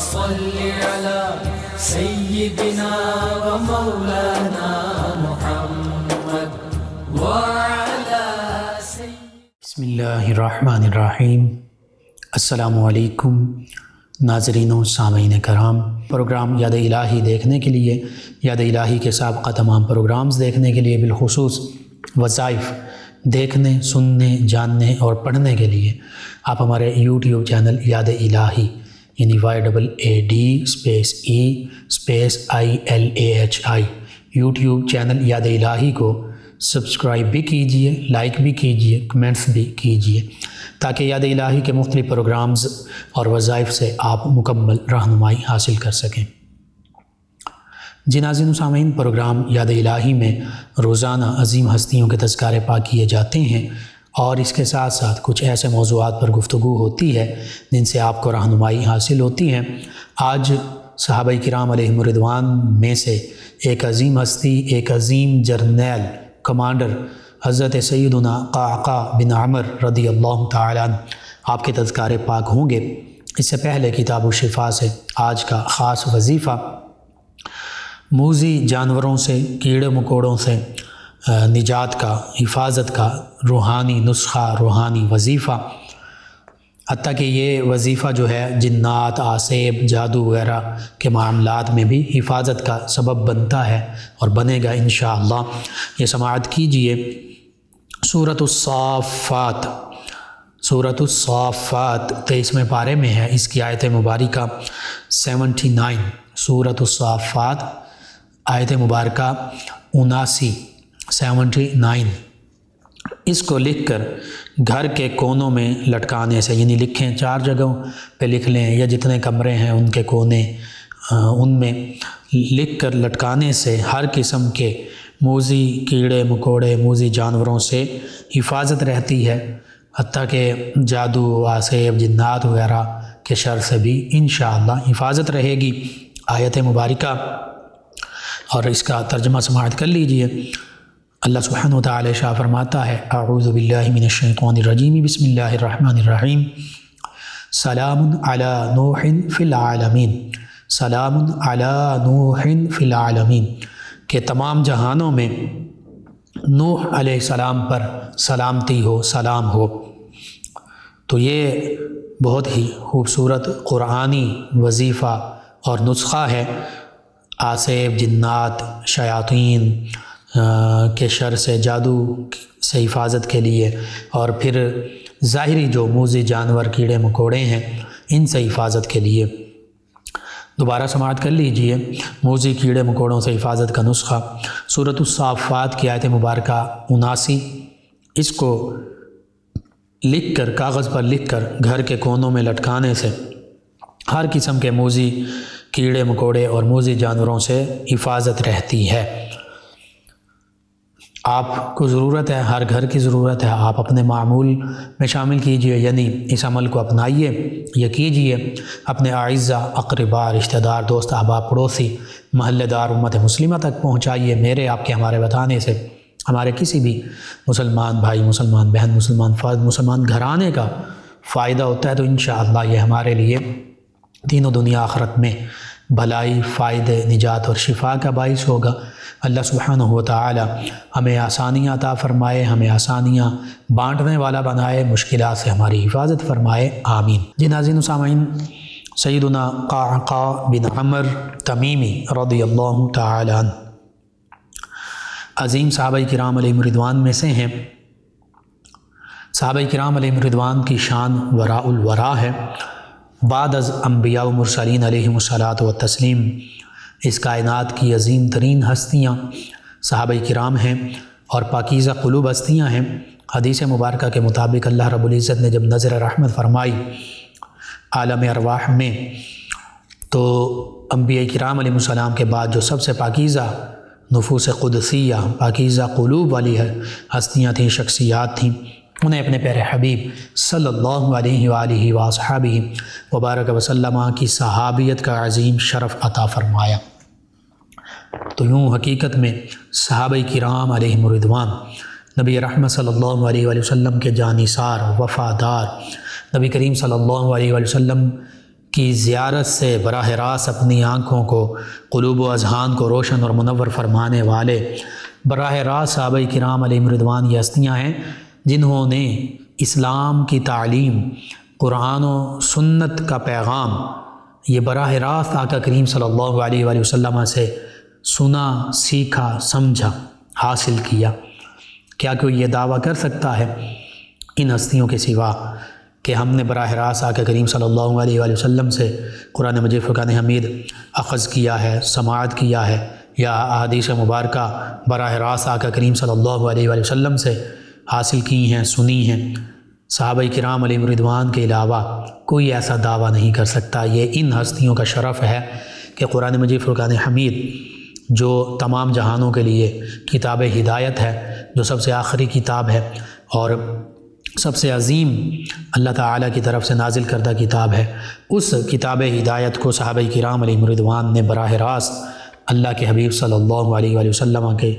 صل على سيدنا ومولانا محمد وعلى بسم اللہ الرحمن الرحیم۔ السلام علیکم ناظرین و سامعین کرام، پروگرام یاد الہی دیکھنے کے لیے، یاد الہی کے سابقہ تمام پروگرامز دیکھنے کے لیے، بالخصوص وظائف دیکھنے، سننے، جاننے اور پڑھنے کے لیے آپ ہمارے یوٹیوب چینل یاد الہی یعنی YAADE_ILAHI یوٹیوب چینل یاد الہی کو سبسکرائب بھی کیجئے، لائک بھی کیجئے، کمنٹس بھی کیجئے، تاکہ یاد الہی کے مختلف پروگرامز اور وظائف سے آپ مکمل رہنمائی حاصل کر سکیں۔ ناظرین و سامعین، پروگرام یاد الہی میں روزانہ عظیم ہستیوں کے تذکار پاک کیے جاتے ہیں، اور اس کے ساتھ ساتھ کچھ ایسے موضوعات پر گفتگو ہوتی ہے جن سے آپ کو رہنمائی حاصل ہوتی ہے۔ آج صحابہ کرام علیہم الرضوان میں سے ایک عظیم ہستی، ایک عظیم جرنیل کمانڈر حضرت سیدنا قعقاع بن عمر رضی اللہ تعالیٰ عنہ آپ کے تذکار پاک ہوں گے۔ اس سے پہلے کتاب الشفا سے آج کا خاص وظیفہ موذی جانوروں سے، کیڑے مکوڑوں سے نجات کا، حفاظت کا روحانی نسخہ، روحانی وظیفہ، حتیٰ کہ یہ وظیفہ جو ہے جنات، آسیب، جادو وغیرہ کے معاملات میں بھی حفاظت کا سبب بنتا ہے اور بنے گا انشاءاللہ۔ یہ سماعت کیجئے سورۃ الصافات۔ سورۃ الصافات 23ویں پارے میں ہے، اس کی آیت مبارکہ 79۔ سورۃ الصافات آیت مبارکہ 79۔ اس کو لکھ کر گھر کے کونوں میں لٹکانے سے، یعنی لکھیں 4 جگہوں پہ لکھ لیں، یا جتنے کمرے ہیں ان کے کونے ان میں لکھ کر لٹکانے سے ہر قسم کے موذی کیڑے مکوڑے، موذی جانوروں سے حفاظت رہتی ہے، حتیٰ کہ جادو، آسیب، جنات وغیرہ کے شر سے بھی انشاءاللہ حفاظت رہے گی۔ آیت مبارکہ اور اس کا ترجمہ سماعت کر لیجئے۔ اللہ سبحانہ و تعالی شاہ فرماتا ہے، اعوذ باللہ من الشیطان الرجیم، بسم اللہ الرحمن الرحیم، سلام علی نوح فی العالمین، سلام علی نوح فی العالمین، کہ تمام جہانوں میں نوح علیہ السلام پر سلامتی ہو، سلام ہو۔ تو یہ بہت ہی خوبصورت قرآنی وظیفہ اور نسخہ ہے آسیب، جنات، شیاطین کے شر سے، جادو سے حفاظت کے لیے، اور پھر ظاہری جو موذی جانور، کیڑے مکوڑے ہیں، ان سے حفاظت کے لیے۔ دوبارہ سماعت کر لیجئے موذی کیڑے مکوڑوں سے حفاظت کا نسخہ، سورۃ الصافات کی آیت مبارکہ 79۔ اس کو لکھ کر، کاغذ پر لکھ کر گھر کے کونوں میں لٹکانے سے ہر قسم کے موذی کیڑے مکوڑے اور موذی جانوروں سے حفاظت رہتی ہے۔ آپ کو ضرورت ہے، ہر گھر کی ضرورت ہے، آپ اپنے معمول میں شامل کیجئے، یعنی اس عمل کو اپنائیے، یہ کیجئے، اپنے اعزہ، اقربا، رشتہ دار، دوست، احباب، پڑوسی، محلے دار، امت مسلمہ تک پہنچائیے۔ میرے، آپ کے، ہمارے بتانے سے ہمارے کسی بھی مسلمان بھائی، مسلمان بہن، مسلمان فرد، مسلمان گھرانے کا فائدہ ہوتا ہے، تو انشاءاللہ یہ ہمارے لیے دین و دنیا آخرت میں بھلائی، فائدے، نجات اور شفا کا باعث ہوگا۔ اللہ سبحانہ و تعالی ہمیں آسانیاں عطا فرمائے، ہمیں آسانیاں بانٹنے والا بنائے، مشکلات سے ہماری حفاظت فرمائے، آمین۔ ناظرین و سامعین، سیدنا قعقاع بن عمر تمیمی رضی اللہ تعالی عنہ عظیم صحابہ کرام علیہم الرضوان میں سے ہیں۔ صحابہ کرام علیہم الرضوان کی شان وراء الورا ہے۔ بعد از انبیاء و مرسلین علیہم الصلاۃ والتسلیم اس کائنات کی عظیم ترین ہستیاں صحابہ کرام ہیں، اور پاکیزہ قلوب ہستیاں ہیں۔ حدیث مبارکہ کے مطابق اللہ رب العزت نے جب نظر رحمت فرمائی عالم ارواح میں، تو انبیاء کرام علیہ السلام کے بعد جو سب سے پاکیزہ نفوس قدسیہ، پاکیزہ قلوب والی ہستیاں تھیں، شخصیات تھیں، انہیں اپنے پیارے حبیب صلی اللہ علیہ وآلہ وصحبہ وبارک وسلم کی صحابیت کا عظیم شرف عطا فرمایا۔ تو یوں حقیقت میں صحابہ کرام علیہم الرضوان نبی رحمت صلی اللہ علیہ وآلہ وسلم کے جانثار، وفادار، نبی کریم صلی اللہ علیہ وآلہ وسلم کی زیارت سے براہ راست اپنی آنکھوں کو، قلوب و اذہان کو روشن اور منور فرمانے والے براہ راست صحابہ کرام علیہم رضوان یہ ہستیاں ہیں جنہوں نے اسلام کی تعلیم، قرآن و سنت کا پیغام یہ براہ راست آقا کریم صلی اللہ علیہ وآلہ وسلم سے سنا، سیکھا، سمجھا، حاصل کیا۔ کیا کوئی یہ دعویٰ کر سکتا ہے ان ہستیوں کے سوا کہ ہم نے براہ راست آقا کریم صلی اللہ علیہ وآلہ وسلم سے قرآن مجید فرقان حمید اخذ کیا ہے، سماعت کیا ہے، یا احادیث مبارکہ براہ راست آقا کریم صلی اللہ علیہ وآلہ وسلم سے حاصل کی ہیں، سنی ہیں؟ صحابہ کرام علیہم رضوان کے علاوہ کوئی ایسا دعویٰ نہیں کر سکتا۔ یہ ان ہستیوں کا شرف ہے کہ قرآن مجید فرقان حمید جو تمام جہانوں کے لیے کتاب ہدایت ہے، جو سب سے آخری کتاب ہے اور سب سے عظیم اللہ تعالیٰ کی طرف سے نازل کردہ کتاب ہے، اس کتاب ہدایت کو صحابہ کرام علیہم رضوان نے براہ راست اللہ کے حبیب صلی اللہ علیہ وآلہ وسلم کے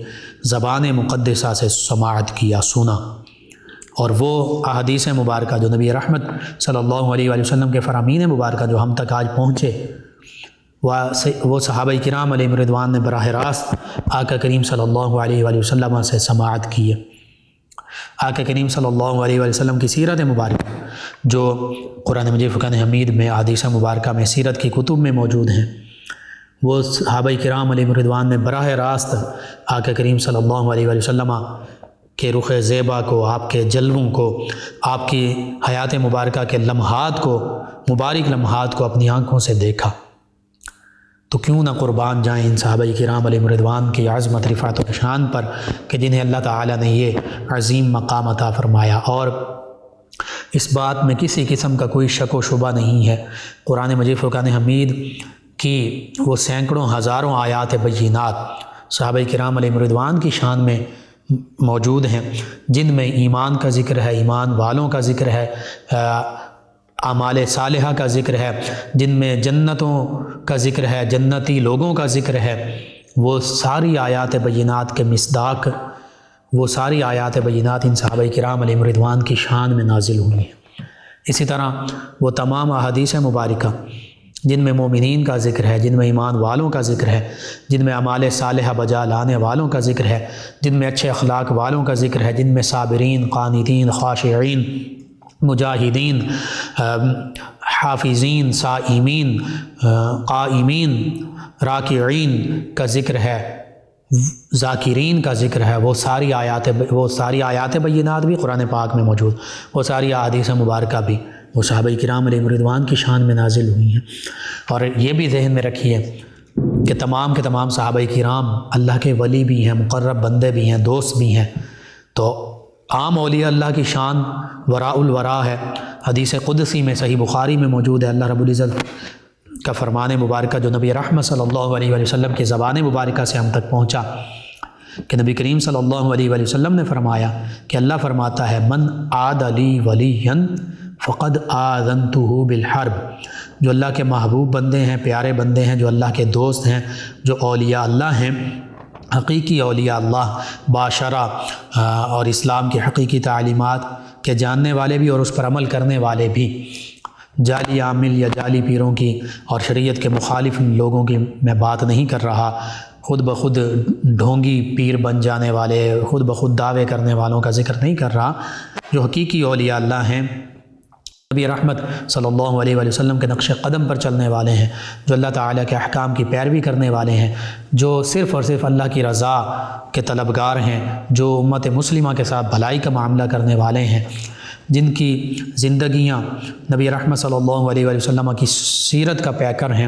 زبان مقدسہ سے سماعت کیا، سنا، اور وہ احادیث مبارکہ جو نبی رحمت صلی اللہ علیہ وآلہ وسلم کے فرامین مبارکہ جو ہم تک آج پہنچے، وہ صحابہ کرام علیہم رضوان نے براہ راست آقا کریم صلی اللہ علیہ وآلہ وسلم سے سماعت کی ہے۔ آقا کریم صلی اللہ علیہ وآلہ وسلم کی سیرت مبارکہ جو قرآن مجید فرقان حمید میں، احادیث مبارکہ میں، سیرت کی کتب میں موجود ہیں، وہ صحابہ کرام علیہم رضوان نے براہ راست آقا کریم صلی اللہ علیہ وآلہ وسلم کے رخ زیبا کو، آپ کے جلووں کو، آپ کی حیات مبارکہ کے لمحات کو، مبارک لمحات کو اپنی آنکھوں سے دیکھا۔ تو کیوں نہ قربان جائیں ان صحابہ کرام علیہم رضوان کی عظمت، رفعت و شان پر کہ جنہیں اللہ تعالیٰ نے یہ عظیم مقام عطا فرمایا۔ اور اس بات میں کسی قسم کا کوئی شک و شبہ نہیں ہے، قرآن مجید فرقان حمید کی وہ سینکڑوں ہزاروں آیات بینات صحابہ کرام علیہم رضوان کی شان میں موجود ہیں، جن میں ایمان کا ذکر ہے، ایمان والوں کا ذکر ہے، اعمال صالحہ کا ذکر ہے، جن میں جنتوں کا ذکر ہے، جنتی لوگوں کا ذکر ہے۔ وہ ساری آیات بینات کے مصداق، وہ ساری آیات بینات ان صحابہ کرام علیہم رضوان کی شان میں نازل ہوئی ہیں۔ اسی طرح وہ تمام احادیث مبارکہ جن میں مومنین کا ذکر ہے، جن میں ایمان والوں کا ذکر ہے، جن میں اعمال صالحہ بجا لانے والوں کا ذکر ہے، جن میں اچھے اخلاق والوں کا ذکر ہے، جن میں صابرین، قانتین، خاشعین، مجاہدین، حافظین، صائمین، قائمین، راکعین کا ذکر ہے، ذاکرین کا ذکر ہے، وہ ساری آیات بینات بھی قرآن پاک میں موجود، وہ ساری احادیث مبارکہ بھی وہ صحابہ کرام علیہم رضوان کی شان میں نازل ہوئی ہیں۔ اور یہ بھی ذہن میں رکھیے کہ تمام کے تمام صحابہ کرام اللہ کے ولی بھی ہیں، مقرب بندے بھی ہیں، دوست بھی ہیں۔ تو عام اولیاء اللہ کی شان وراء الورا ہے۔ حدیث قدسی میں صحیح بخاری میں موجود ہے، اللہ رب العزت کا فرمان مبارکہ جو نبی رحمت صلی اللہ علیہ وآلہ وسلم کی زبان مبارکہ سے ہم تک پہنچا کہ نبی کریم صلی اللہ علیہ وآلہ وسلم نے فرمایا کہ اللہ فرماتا ہے من عاد لی ولیا فقد آذنتہ بالحرب، جو اللہ کے محبوب بندے ہیں، پیارے بندے ہیں، جو اللہ کے دوست ہیں، جو اولیاء اللہ ہیں، حقیقی اولیاء اللہ، باشرہ اور اسلام کی حقیقی تعلیمات کے جاننے والے بھی اور اس پر عمل کرنے والے بھی، جعلی عامل یا جعلی پیروں کی اور شریعت کے مخالف لوگوں کی میں بات نہیں کر رہا، خود بخود ڈھونگی پیر بن جانے والے، خود بخود دعوے کرنے والوں کا ذکر نہیں کر رہا۔ جو حقیقی اولیاء اللہ ہیں، نبی رحمت صلی اللہ علیہ وآلہ وسلم کے نقش قدم پر چلنے والے ہیں، جو اللہ تعالیٰ کے احکام کی پیروی کرنے والے ہیں، جو صرف اور صرف اللہ کی رضا کے طلبگار ہیں، جو امت مسلمہ کے ساتھ بھلائی کا معاملہ کرنے والے ہیں، جن کی زندگیاں نبی رحمت صلی اللہ علیہ وآلہ وسلم کی سیرت کا پیکر ہیں،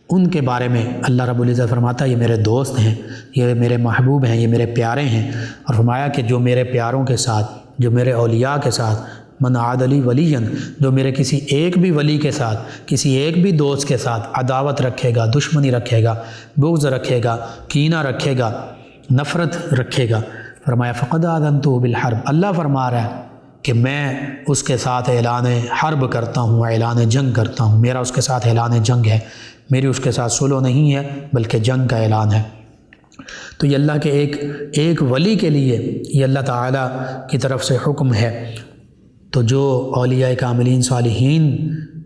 ان کے بارے میں اللہ رب العزت فرماتا ہے یہ میرے دوست ہیں، یہ میرے محبوب ہیں، یہ میرے پیارے ہیں۔ اور فرمایا کہ جو میرے پیاروں کے ساتھ، جو میرے اولیاء کے ساتھ، من عاد لی ولیًا، جو میرے کسی ایک بھی ولی کے ساتھ، کسی ایک بھی دوست کے ساتھ عداوت رکھے گا، دشمنی رکھے گا، بغض رکھے گا، کینہ رکھے گا، نفرت رکھے گا، فرمایا فقد آذنتہ بالحرب، اللہ فرما رہا ہے کہ میں اس کے ساتھ اعلان حرب کرتا ہوں، اعلان جنگ کرتا ہوں، میرا اس کے ساتھ اعلان جنگ ہے، میری اس کے ساتھ صلح نہیں ہے بلکہ جنگ کا اعلان ہے۔ تو یہ اللہ کے ایک ولی کے لیے یہ اللہ تعالیٰ کی طرف سے حکم ہے۔ تو جو اولیاء کاملین صالحین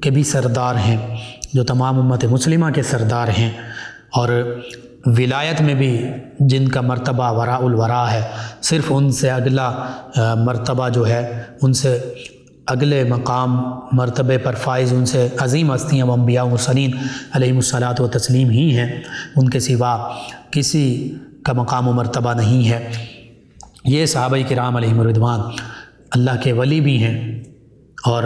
کے بھی سردار ہیں، جو تمام امت مسلمہ کے سردار ہیں، اور ولایت میں بھی جن کا مرتبہ وراء الورا ہے، صرف ان سے اگلا مرتبہ جو ہے، ان سے اگلے مقام مرتبے پر فائز ان سے عظیم ہستیاں و انبیاء و مرسلین علیہم الصلاۃ و تسلیم ہی ہیں، ان کے سوا کسی کا مقام و مرتبہ نہیں ہے۔ یہ صحابہ کرام علیہم الرضوان اللہ کے ولی بھی ہیں، اور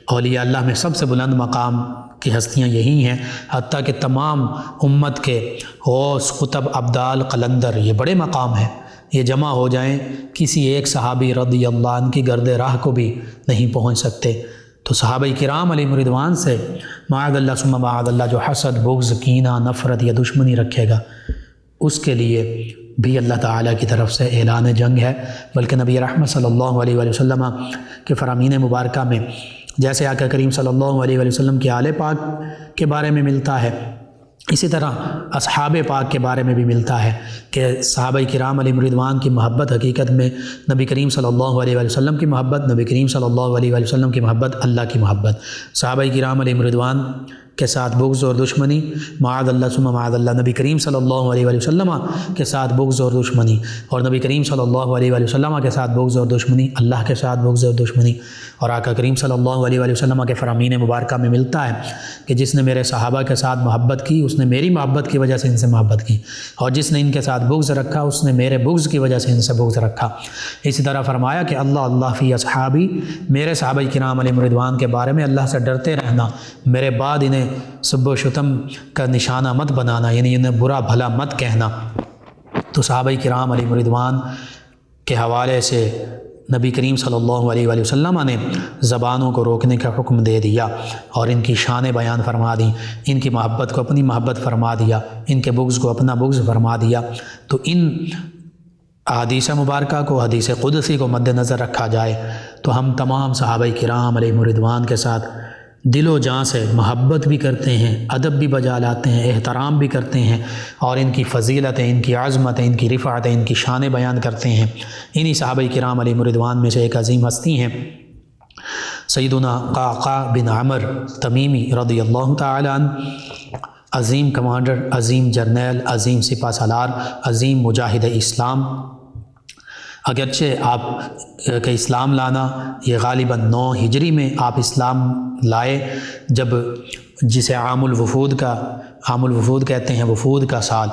اولیاء اللہ میں سب سے بلند مقام کی ہستیاں یہی ہیں، حتیٰ کہ تمام امت کے غوث، قطب، ابدال، قلندر، یہ بڑے مقام ہیں، یہ جمع ہو جائیں کسی ایک صحابی رضی اللہ عنہ کی گرد راہ کو بھی نہیں پہنچ سکتے۔ تو صحابہ کرام علیہم الرضوان سے معاذ اللہ ثم معاذ اللہ جو حسد، بغض، کینہ، نفرت یا دشمنی رکھے گا، اس کے لیے بھی اللہ تعالیٰ کی طرف سے اعلان جنگ ہے۔ بلکہ نبی رحمت صلی اللہ علیہ وآلہ وسلم کے فرامین مبارکہ میں جیسے آقا کریم صلی اللہ علیہ وآلہ وسلم کے آل پاک کے بارے میں ملتا ہے، اسی طرح اصحاب پاک کے بارے میں بھی ملتا ہے کہ صحابہ کرام علیہم الرضوان کی محبت حقیقت میں نبی کریم صلی اللہ علیہ وآلہ وسلم کی محبت، نبی کریم صلی اللہ علیہ وآلہ وسلم کی محبت، اللہ کی محبت۔ صحابہ کرام علیہم الرضوان کے ساتھ بغض اور دشمنی، معاذ اللہ ثم معاذ اللہ نبی کریم صلی اللہ علیہ وآلہ وسلم کے ساتھ بغض اور دشمنی، اور نبی کریم صلی اللہ علیہ وآلہ وسلم کے ساتھ بغض اور دشمنی، اللہ کے ساتھ بغض اور دشمنی۔ اور آقا کریم صلی اللہ علیہ وآلہ وسلم کے فرامین مبارکہ میں ملتا ہے کہ جس نے میرے صحابہ کے ساتھ محبت کی، اس نے میری محبت کی وجہ سے ان سے محبت کی، اور جس نے ان کے ساتھ بغض رکھا، اس نے میرے بغض کی وجہ سے ان سے بغض رکھا۔ اسی طرح فرمایا کہ اللہ فی اصحابی، میرے صحابہ کرام علیہم الرضوان کے بارے میں اللہ سے ڈرتے رہنا، میرے بعد انہیں سب و شتم کا نشانہ مت بنانا، یعنی انہیں برا بھلا مت کہنا۔ تو صحابہ کرام علیہم الرضوان کے حوالے سے نبی کریم صلی اللہ علیہ وآلہ وسلم نے زبانوں کو روکنے کا حکم دے دیا، اور ان کی شان بیان فرما دی، ان کی محبت کو اپنی محبت فرما دیا، ان کے بغض کو اپنا بغض فرما دیا۔ تو ان احادیث مبارکہ کو، حدیث قدسی کو مد نظر رکھا جائے تو ہم تمام صحابہ کرام علیہم الرضوان کے ساتھ دل و جان سے محبت بھی کرتے ہیں، ادب بھی بجا لاتے ہیں، احترام بھی کرتے ہیں، اور ان کی فضیلتیں، ان کی عظمتیں، ان کی رفعتیں، ان کی شانیں بیان کرتے ہیں۔ انہی صحابہ کرام علیہم الرضوان میں سے ایک عظیم ہستی ہیں سیدنا قعقاع بن عمر تمیمی رضی اللہ تعالی عنہ، عظیم کمانڈر، عظیم جرنیل، عظیم سپہ سالار، عظیم مجاہد اسلام۔ اگرچہ آپ کا اسلام لانا یہ غالباً 9 ہجری میں آپ اسلام لائے، جب جسے عام الوفود کہتے ہیں، وفود کا سال،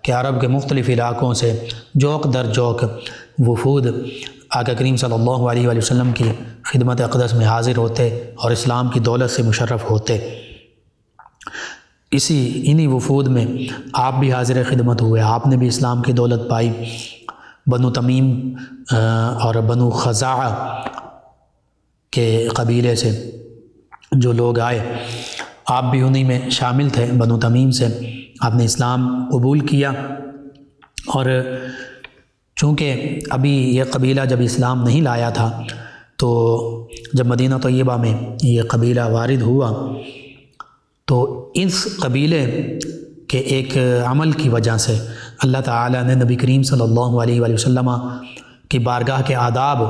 کہ عرب کے مختلف علاقوں سے جوق در جوق وفود آقا کریم صلی اللہ علیہ وآلہ وسلم کی خدمت اقدس میں حاضر ہوتے اور اسلام کی دولت سے مشرف ہوتے۔ انہی وفود میں آپ بھی حاضر خدمت ہوئے، آپ نے بھی اسلام کی دولت پائی۔ بنو تمیم اور بنو خزاعہ کے قبیلے سے جو لوگ آئے، آپ بھی انہی میں شامل تھے، بنو تمیم سے آپ نے اسلام قبول کیا۔ اور چونکہ ابھی یہ قبیلہ جب اسلام نہیں لایا تھا، تو جب مدینہ طیبہ میں یہ قبیلہ وارد ہوا، تو اس قبیلے کہ ایک عمل کی وجہ سے اللہ تعالیٰ نے نبی کریم صلی اللہ علیہ وآلہ وسلم کی بارگاہ کے آداب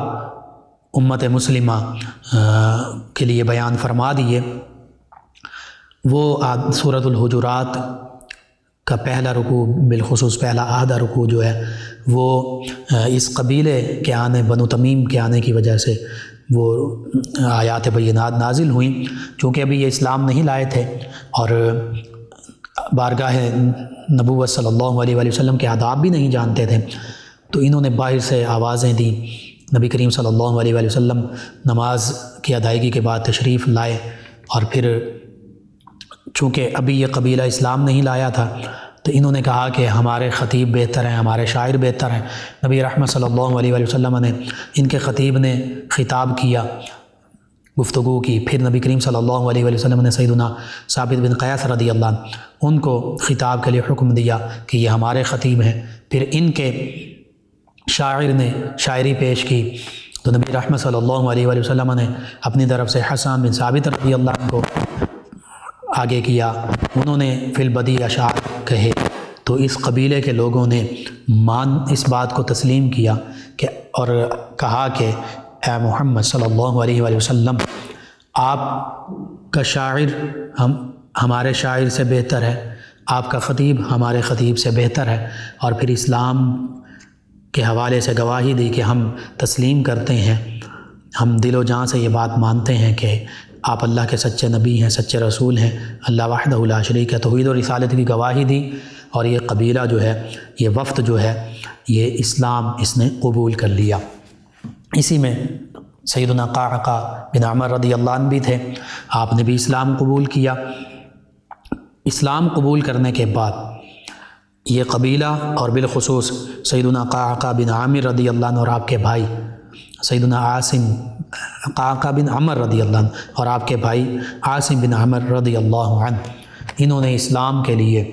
امت مسلمہ کے لیے بیان فرما دیے۔ وہ سورۃ الحجرات کا پہلا رکوع، بالخصوص پہلا آدھا رکوع جو ہے، وہ اس قبیلے کے آنے، بنو تمیم کے آنے کی وجہ سے وہ آیات بینات نازل ہوئیں۔ چونکہ ابھی یہ اسلام نہیں لائے تھے اور بارگاہ نبوت صلی اللہ علیہ وآلہ وسلم کے آداب بھی نہیں جانتے تھے، تو انہوں نے باہر سے آوازیں دیں۔ نبی کریم صلی اللہ علیہ وآلہ وسلم نماز کی ادائیگی کے بعد تشریف لائے، اور پھر چونکہ ابھی یہ قبیلہ اسلام نہیں لایا تھا، تو انہوں نے کہا کہ ہمارے خطیب بہتر ہیں، ہمارے شاعر بہتر ہیں۔ نبی رحمت صلی اللہ علیہ وآلہ وسلم نے ان کے خطیب نے خطاب کیا، گفتگو کی۔ پھر نبی کریم صلی اللہ علیہ وآلہ وسلم نے سیدنا ثابت بن قیس رضی اللہ عنہ ان کو خطاب کے لیے حکم دیا کہ یہ ہمارے خطیب ہیں۔ پھر ان کے شاعر نے شاعری پیش کی، تو نبی رحمت صلی اللہ علیہ وآلہ وسلم نے اپنی طرف سے حسان بن ثابت رضی اللہ عنہ کو آگے کیا، انہوں نے فی البدیع اشعار کہے۔ تو اس قبیلے کے لوگوں نے اس بات کو تسلیم کیا کہ اور کہا کہ اے محمد صلی اللہ علیہ وآلہ وسلم، آپ کا شاعر ہمارے شاعر سے بہتر ہے، آپ کا خطیب ہمارے خطیب سے بہتر ہے، اور پھر اسلام کے حوالے سے گواہی دی کہ ہم تسلیم کرتے ہیں، ہم دل و جان سے یہ بات مانتے ہیں کہ آپ اللہ کے سچے نبی ہیں، سچے رسول ہیں، اللہ وحدہ لا شریک ہے، توحید و رسالت کی گواہی دی، اور یہ قبیلہ جو ہے، یہ وفد جو ہے، یہ اسلام اس نے قبول کر لیا۔ اسی میں سیدنا قعقاع بن عمر رضی اللہ عنہ بھی تھے، آپ نے بھی اسلام قبول کیا۔ اسلام قبول کرنے کے بعد یہ قبیلہ اور بالخصوص سیدنا قعقاع بن عامر رضی اللہ عنہ اور آپ کے بھائی سیدنا قعقاع بن عمر رضی اللہ عنہ اور آپ کے بھائی عاصم بن عمر رضی اللہ عنہ، انہوں نے اسلام کے لیے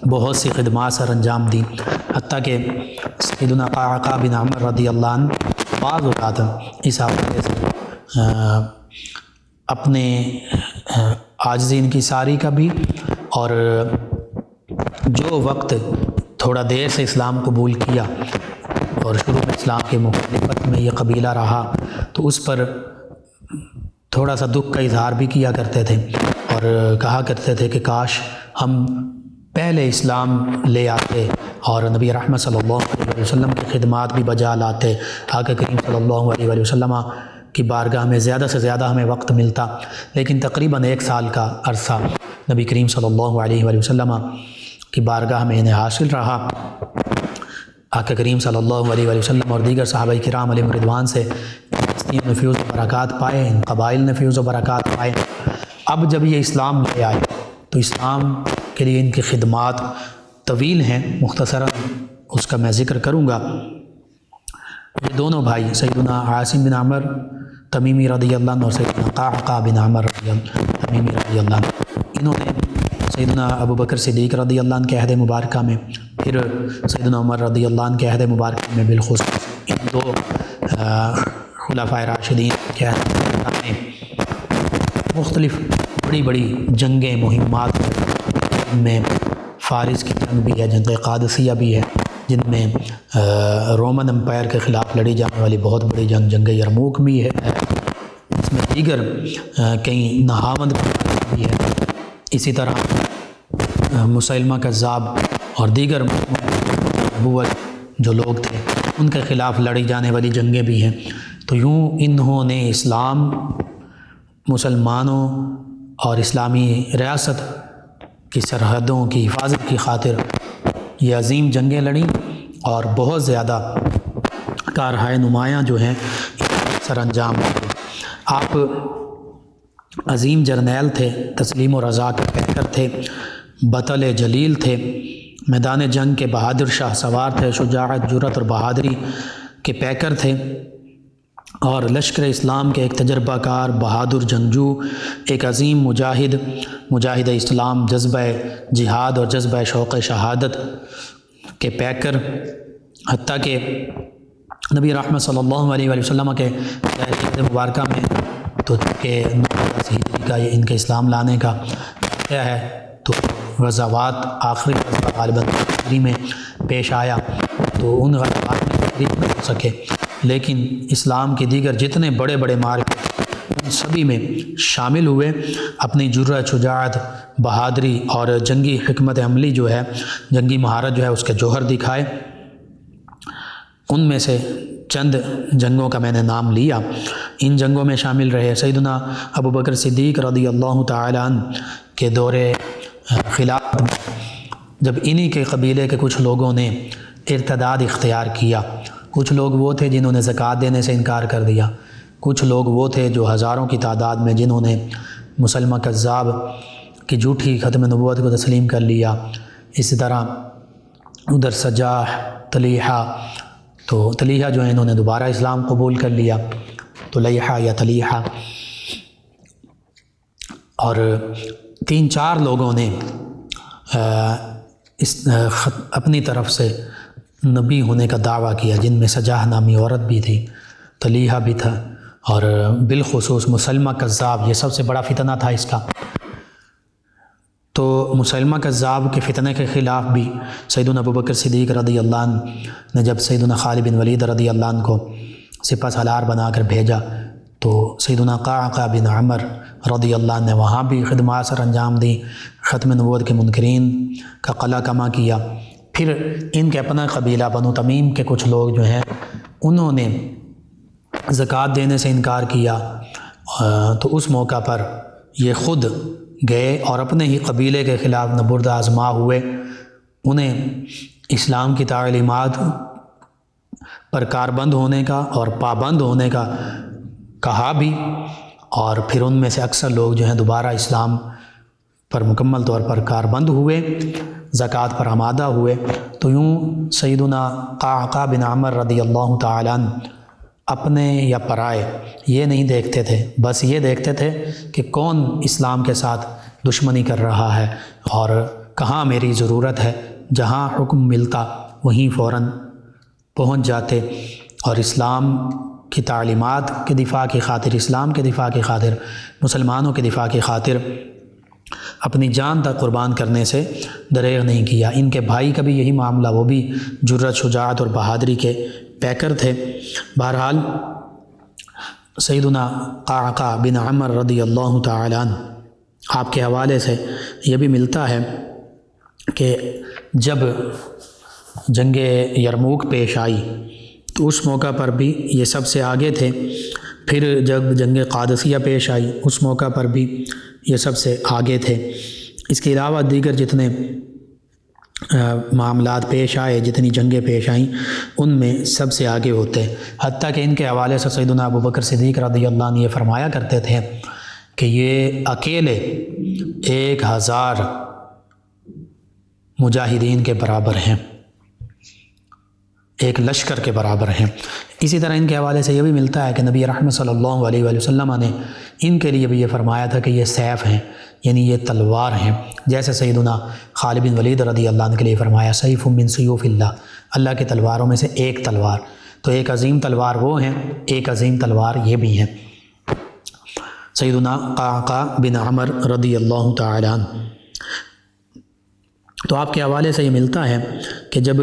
بہت سی خدمات سر انجام دی، حتیٰ کہ سیدنا قعقاع بن عمر رضی اللہ عنہ بعض اوقات اس حوالے سے اپنے عاجزی انکساری کا بھی، اور جو وقت تھوڑا دیر سے اسلام قبول کیا اور شروع میں اسلام کے مخالفت میں یہ قبیلہ رہا، تو اس پر تھوڑا سا دکھ کا اظہار بھی کیا کرتے تھے، اور کہا کرتے تھے کہ کاش ہم پہلے اسلام لے آتے اور نبی رحمت صلی اللہ علیہ وسلم کی خدمات بھی بجا لاتے، آقا کریم صلی اللہ علیہ وسلم کی بارگاہ میں زیادہ سے زیادہ ہمیں وقت ملتا۔ لیکن تقریباً 1 سال کا عرصہ نبی کریم صلی اللہ علیہ وسلم کی بارگاہ میں انہیں حاصل رہا۔ آقا کریم صلی اللہ علیہ وسلم اور دیگر صحابہ کرام علیہم رضوان سے ان فیوز و برکات پائے، ان قبائل نے فیوز و برکات پائے۔ اب جب یہ اسلام لے آئے تو اسلام کے لیے ان کی خدمات طویل ہیں، مختصراً اس کا میں ذکر کروں گا۔ یہ دونوں بھائی سیدنا عاصم بن عمر تمیمی رضی اللہ عنہ اور سیدنا قعقاع بن عمر تمیمی رضی اللہ عنہ، انہوں نے سیدنا ابو بکر صدیق رضی اللہ عنہ کے عہد مبارکہ میں، پھر سیدنا عمر رضی اللہ عنہ کے عہد مبارکہ میں، بالخصوص ان 2 خلفائے راشدین کے عہد مبارکہ میں مختلف بڑی بڑی جنگیں، مہمات، جن میں فارس کی جنگ بھی ہے، جنگ قادسیہ بھی ہے، جن میں رومن امپائر کے خلاف لڑی جانے والی بہت بڑی جنگ یرموک بھی ہے، اس میں دیگر کئی نہاوند بھی ہے، اسی طرح مسیلمہ کذاب اور دیگر نبوت جو لوگ تھے ان کے خلاف لڑی جانے والی جنگیں بھی ہیں۔ تو یوں انہوں نے اسلام، مسلمانوں اور اسلامی ریاست کی سرحدوں کی حفاظت کی خاطر یہ عظیم جنگیں لڑیں، اور بہت زیادہ کارہائے نمایاں جو ہیں سر انجام دیے۔ آپ عظیم جرنیل تھے، تسلیم و رضا کے پیکر تھے، بطل جلیل تھے، میدان جنگ کے بہادر شاہ سوار تھے، شجاعت، جرأت اور بہادری کے پیکر تھے، اور لشکر اسلام کے ایک تجربہ کار بہادر جنگجو، ایک عظیم مجاہد اسلام، جذبہ جہاد اور جذبہ شوق شہادت کے پیکر، حتیٰ کہ نبی رحمت صلی اللہ علیہ وسلم کے عہد مبارکہ میں تو کہ 9 ہجری کا ان کے اسلام لانے کا واقعہ ہے، تو غزوات آخری غزوہ غالباً ہجری میں پیش آیا، تو ان غزوات میں تقریب نہیں ہو سکے، لیکن اسلام کے دیگر جتنے بڑے بڑے معرکے ان سبھی میں شامل ہوئے، اپنی جرأت، شجاعت، بہادری اور جنگی حکمت عملی جو ہے، جنگی مہارت جو ہے، اس کے جوہر دکھائے۔ ان میں سے چند جنگوں کا میں نے نام لیا، ان جنگوں میں شامل رہے سیدنا ابو بکر صدیق رضی اللہ تعالی عنہ کے دور خلافت میں، جب انہی کے قبیلے کے کچھ لوگوں نے ارتداد اختیار کیا۔ کچھ لوگ وہ تھے جنہوں نے زکوٰۃ دینے سے انکار کر دیا، کچھ لوگ وہ تھے جو ہزاروں کی تعداد میں جنہوں نے مسلمہ کذاب کی جھوٹی ختم نبوت کو تسلیم کر لیا۔ اسی طرح ادھر سجاح، طلیحہ، تو طلیحہ جو ہے انہوں نے دوبارہ اسلام قبول کر لیا، طلیحہ یا طلیحہ، اور 3-4 لوگوں نے اپنی طرف سے نبی ہونے کا دعویٰ کیا، جن میں سجاح نامی عورت بھی تھی، طلیحہ بھی تھا، اور بالخصوص مسلمہ کذاب، یہ سب سے بڑا فتنہ تھا اس کا۔ تو مسلمہ کذاب کے فتنے کے خلاف بھی سیدنا ابو بکر صدیق رضی اللہ عنہ نے جب سیدنا خالد بن ولید رضی اللہ عنہ کو سپہ سالار بنا کر بھیجا، تو سیدنا قعقاع بن عمر رضی اللہ عنہ نے وہاں بھی خدمات سر انجام دی، ختم نبوت کے منکرین کا قلع کما کیا۔ پھر ان کے اپنا قبیلہ بنو تمیم کے کچھ لوگ جو ہیں انہوں نے زکوٰۃ دینے سے انکار کیا، تو اس موقع پر یہ خود گئے اور اپنے ہی قبیلے کے خلاف نبرد آزما ہوئے، انہیں اسلام کی تعلیمات پر کاربند ہونے کا اور پابند ہونے کا کہا بھی، اور پھر ان میں سے اکثر لوگ جو ہیں دوبارہ اسلام پر مکمل طور پر کاربند ہوئے، زکوٰۃ پر آمادہ ہوئے۔ تو یوں سیدنا قعقاع بن عمر رضی اللہ تعالیٰ عنہ اپنے یا پرائے یہ نہیں دیکھتے تھے، بس یہ دیکھتے تھے کہ کون اسلام کے ساتھ دشمنی کر رہا ہے اور کہاں میری ضرورت ہے، جہاں حکم ملتا وہیں فوراً پہنچ جاتے، اور اسلام کی تعلیمات کے دفاع کی خاطر، اسلام کے دفاع کی خاطر، مسلمانوں کے دفاع کی خاطر اپنی جان تک قربان کرنے سے دریغ نہیں کیا۔ ان کے بھائی کا بھی یہی معاملہ، وہ بھی جرأت، شجاعت اور بہادری کے پیکر تھے۔ بہرحال سیدنا قعقاع بن عمر رضی اللہ تعالیٰ عنہ آپ کے حوالے سے یہ بھی ملتا ہے کہ جب جنگ یرموک پیش آئی تو اس موقع پر بھی یہ سب سے آگے تھے، پھر جب جنگ قادسیہ پیش آئی اس موقع پر بھی یہ سب سے آگے تھے۔ اس کے علاوہ دیگر جتنے معاملات پیش آئے، جتنی جنگیں پیش آئیں، ان میں سب سے آگے ہوتے، حتیٰ کہ ان کے حوالے سے سیدنا ابو بکر صدیق رضی اللہ عنہ یہ فرمایا کرتے تھے کہ یہ اکیلے 1000 مجاہدین کے برابر ہیں، ایک لشکر کے برابر ہیں۔ اسی طرح ان کے حوالے سے یہ بھی ملتا ہے کہ نبی رحمت صلی اللہ علیہ وآلہ وسلم نے ان کے لیے بھی یہ فرمایا تھا کہ یہ سیف ہیں، یعنی یہ تلوار ہیں، جیسے سیدنا خالد بن ولید رضی اللہ عنہ کے لیے فرمایا سیف من سیوف اللہ، اللہ کی تلواروں میں سے ایک تلوار۔ تو ایک عظیم تلوار وہ ہیں، ایک عظیم تلوار یہ بھی ہیں، سیدنا قعقاع بن عمر رضی اللہ تعالی عنہ۔ تو آپ کے حوالے سے یہ ملتا ہے کہ جب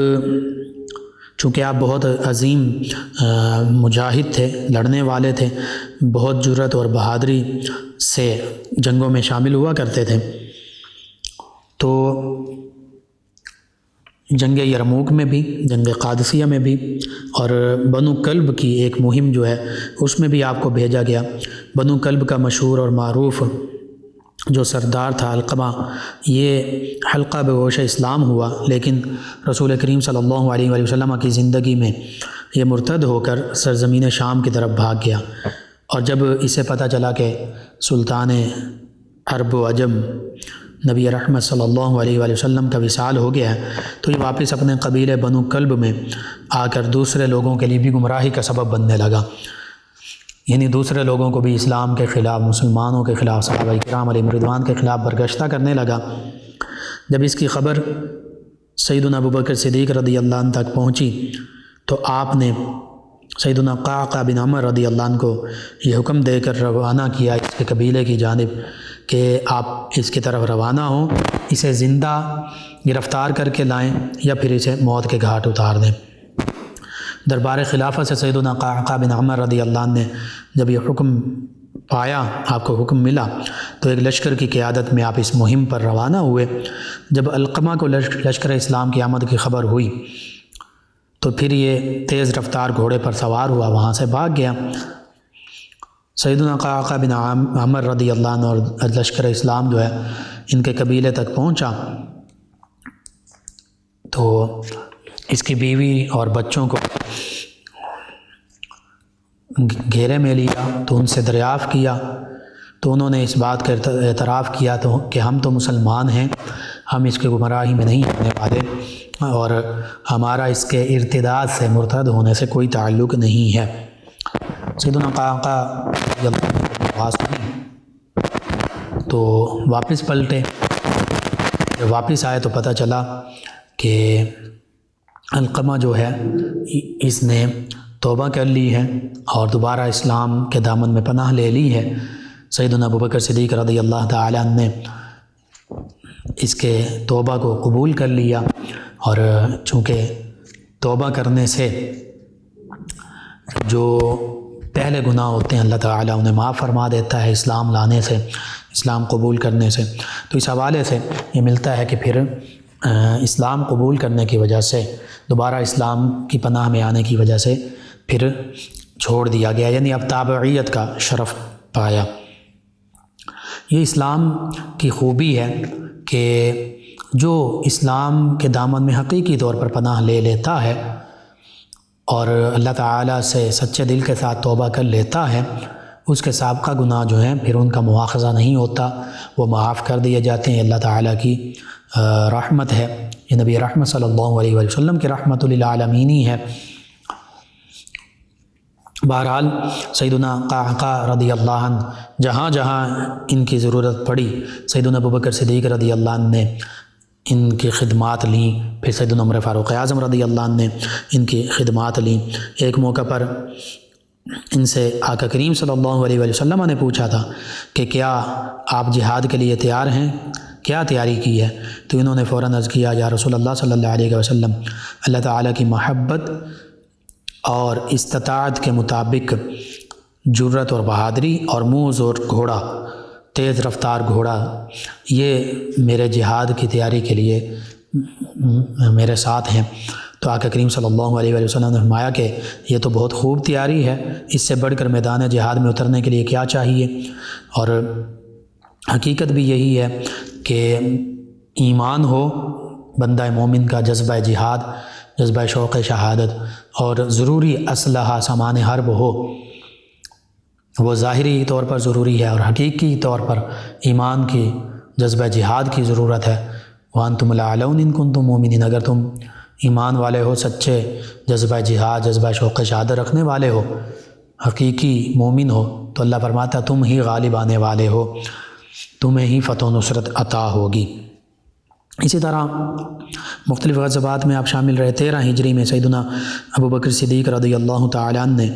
چونکہ آپ بہت عظیم مجاہد تھے، لڑنے والے تھے، بہت جرأت اور بہادری سے جنگوں میں شامل ہوا کرتے تھے، تو جنگ یرموک میں بھی، جنگ قادسیہ میں بھی، اور بنو کلب کی ایک مہم جو ہے اس میں بھی آپ کو بھیجا گیا۔ بنو کلب کا مشہور اور معروف جو سردار تھا علقمہ، یہ حلقہ بہوش اسلام ہوا، لیکن رسول کریم صلی اللہ علیہ وآلہ وسلم کی زندگی میں یہ مرتد ہو کر سرزمین شام کی طرف بھاگ گیا، اور جب اسے پتہ چلا کہ سلطان عرب و عجم نبی رحمت صلی اللہ علیہ وآلہ وسلم کا وصال ہو گیا ہے، تو یہ واپس اپنے قبیلے بنو کلب میں آ کر دوسرے لوگوں کے لیے بھی گمراہی کا سبب بننے لگا، یعنی دوسرے لوگوں کو بھی اسلام کے خلاف، مسلمانوں کے خلاف، صحابہ کرام علیہم رضوان کے خلاف برگشتہ کرنے لگا۔ جب اس کی خبر سیدنا ابو بکر صدیق رضی اللہ عنہ تک پہنچی تو آپ نے سیدنا قعقاع بن عمر رضی اللہ عنہ کو یہ حکم دے کر روانہ کیا اس کے قبیلے کی جانب کہ آپ اس کی طرف روانہ ہوں، اسے زندہ گرفتار کر کے لائیں یا پھر اسے موت کے گھاٹ اتار دیں۔ دربار خلافت سے سیدنا قعقاع بن عمر رضی اللہ عنہ نے جب یہ حکم پایا، آپ کو حکم ملا، تو ایک لشکر کی قیادت میں آپ اس مہم پر روانہ ہوئے۔ جب علقمہ کو لشکر اسلام کی آمد کی خبر ہوئی تو پھر یہ تیز رفتار گھوڑے پر سوار ہوا، وہاں سے بھاگ گیا۔ سیدنا قعقاع بن عمر رضی اللہ عنہ اور لشکر اسلام جو ہے ان کے قبیلے تک پہنچا تو اس کی بیوی اور بچوں کو گھیرے میں لیا، تو ان سے دریافت کیا، تو انہوں نے اس بات کا اعتراف کیا تو کہ ہم تو مسلمان ہیں، ہم اس کے گمراہی میں نہیں آنے والے، اور ہمارا اس کے ارتداد سے، مرتد ہونے سے کوئی تعلق نہیں ہے۔ سیدنا قعقاع جب آواز سنی تو واپس پلٹے، جب واپس آئے تو پتہ چلا کہ علقمہ جو ہے اس نے توبہ کر لی ہے اور دوبارہ اسلام کے دامن میں پناہ لے لی ہے۔ سیدنا ابوبکر صدیق رضی اللہ تعالیٰ عنہ نے اس کے توبہ کو قبول کر لیا، اور چونکہ توبہ کرنے سے جو پہلے گناہ ہوتے ہیں اللہ تعالیٰ انہیں معاف فرما دیتا ہے اسلام لانے سے، اسلام قبول کرنے سے۔ تو اس حوالے سے یہ ملتا ہے کہ پھر اسلام قبول کرنے کی وجہ سے، دوبارہ اسلام کی پناہ میں آنے کی وجہ سے پھر چھوڑ دیا گیا، یعنی اب تابعیت کا شرف پایا۔ یہ اسلام کی خوبی ہے کہ جو اسلام کے دامن میں حقیقی طور پر پناہ لے لیتا ہے اور اللہ تعالیٰ سے سچے دل کے ساتھ توبہ کر لیتا ہے، اس کے سابقہ گناہ جو ہیں پھر ان کا مواخذہ نہیں ہوتا، وہ معاف کر دیے جاتے ہیں۔ اللہ تعالیٰ کی رحمت ہے، یہ نبی رحمت صلی اللہ علیہ وسلم کی رحمت للعالمین ہی ہے۔ بہرحال سیدنا قعقاع رضی اللہ عنہ جہاں جہاں ان کی ضرورت پڑی، سیدنا ابوبکر صدیق رضی اللہ عنہ نے ان کی خدمات لیں، پھر سیدنا عمر فاروق اعظم رضی اللہ عنہ نے ان کی خدمات لیں۔ ایک موقع پر ان سے آقا کریم صلی اللہ علیہ وسلم نے پوچھا تھا کہ کیا آپ جہاد کے لیے تیار ہیں، کیا تیاری کی ہے؟ تو انہوں نے فوراً عرض کیا، یا رسول اللہ صلی اللہ علیہ وسلم، اللہ تعالیٰ کی محبت اور استطاعت کے مطابق جرت اور بہادری اور منہ زور گھوڑا، تیز رفتار گھوڑا، یہ میرے جہاد کی تیاری کے لیے میرے ساتھ ہیں۔ تو آقا کریم صلی اللہ علیہ وسلم نے فرمایا کہ یہ تو بہت خوب تیاری ہے، اس سے بڑھ کر میدان جہاد میں اترنے کے لیے کیا چاہیے؟ اور حقیقت بھی یہی ہے کہ ایمان ہو بندہ مومن کا، جذبہ جہاد، جذبہ شوق شہادت، اور ضروری اسلحہ سامان حرب ہو، وہ ظاہری طور پر ضروری ہے اور حقیقی طور پر ایمان کی، جذبہ جہاد کی ضرورت ہے۔ وَأَنْتُمُ الْأَعْلَوْنَ إِن كُنتُم مُؤْمِنِينَ، اگر تم ایمان والے ہو، سچے جذبہ جہاد، جذبہ شوق شہادت رکھنے والے ہو، حقیقی مومن ہو، تو اللہ فرماتا تم ہی غالب آنے والے ہو، تمہیں ہی فتح و نصرت عطا ہوگی۔ اسی طرح مختلف غزوات میں آپ شامل رہے۔ 13 ہجری میں سیدنا ابوبکر صدیق رضی اللہ تعالیٰ عنہ نے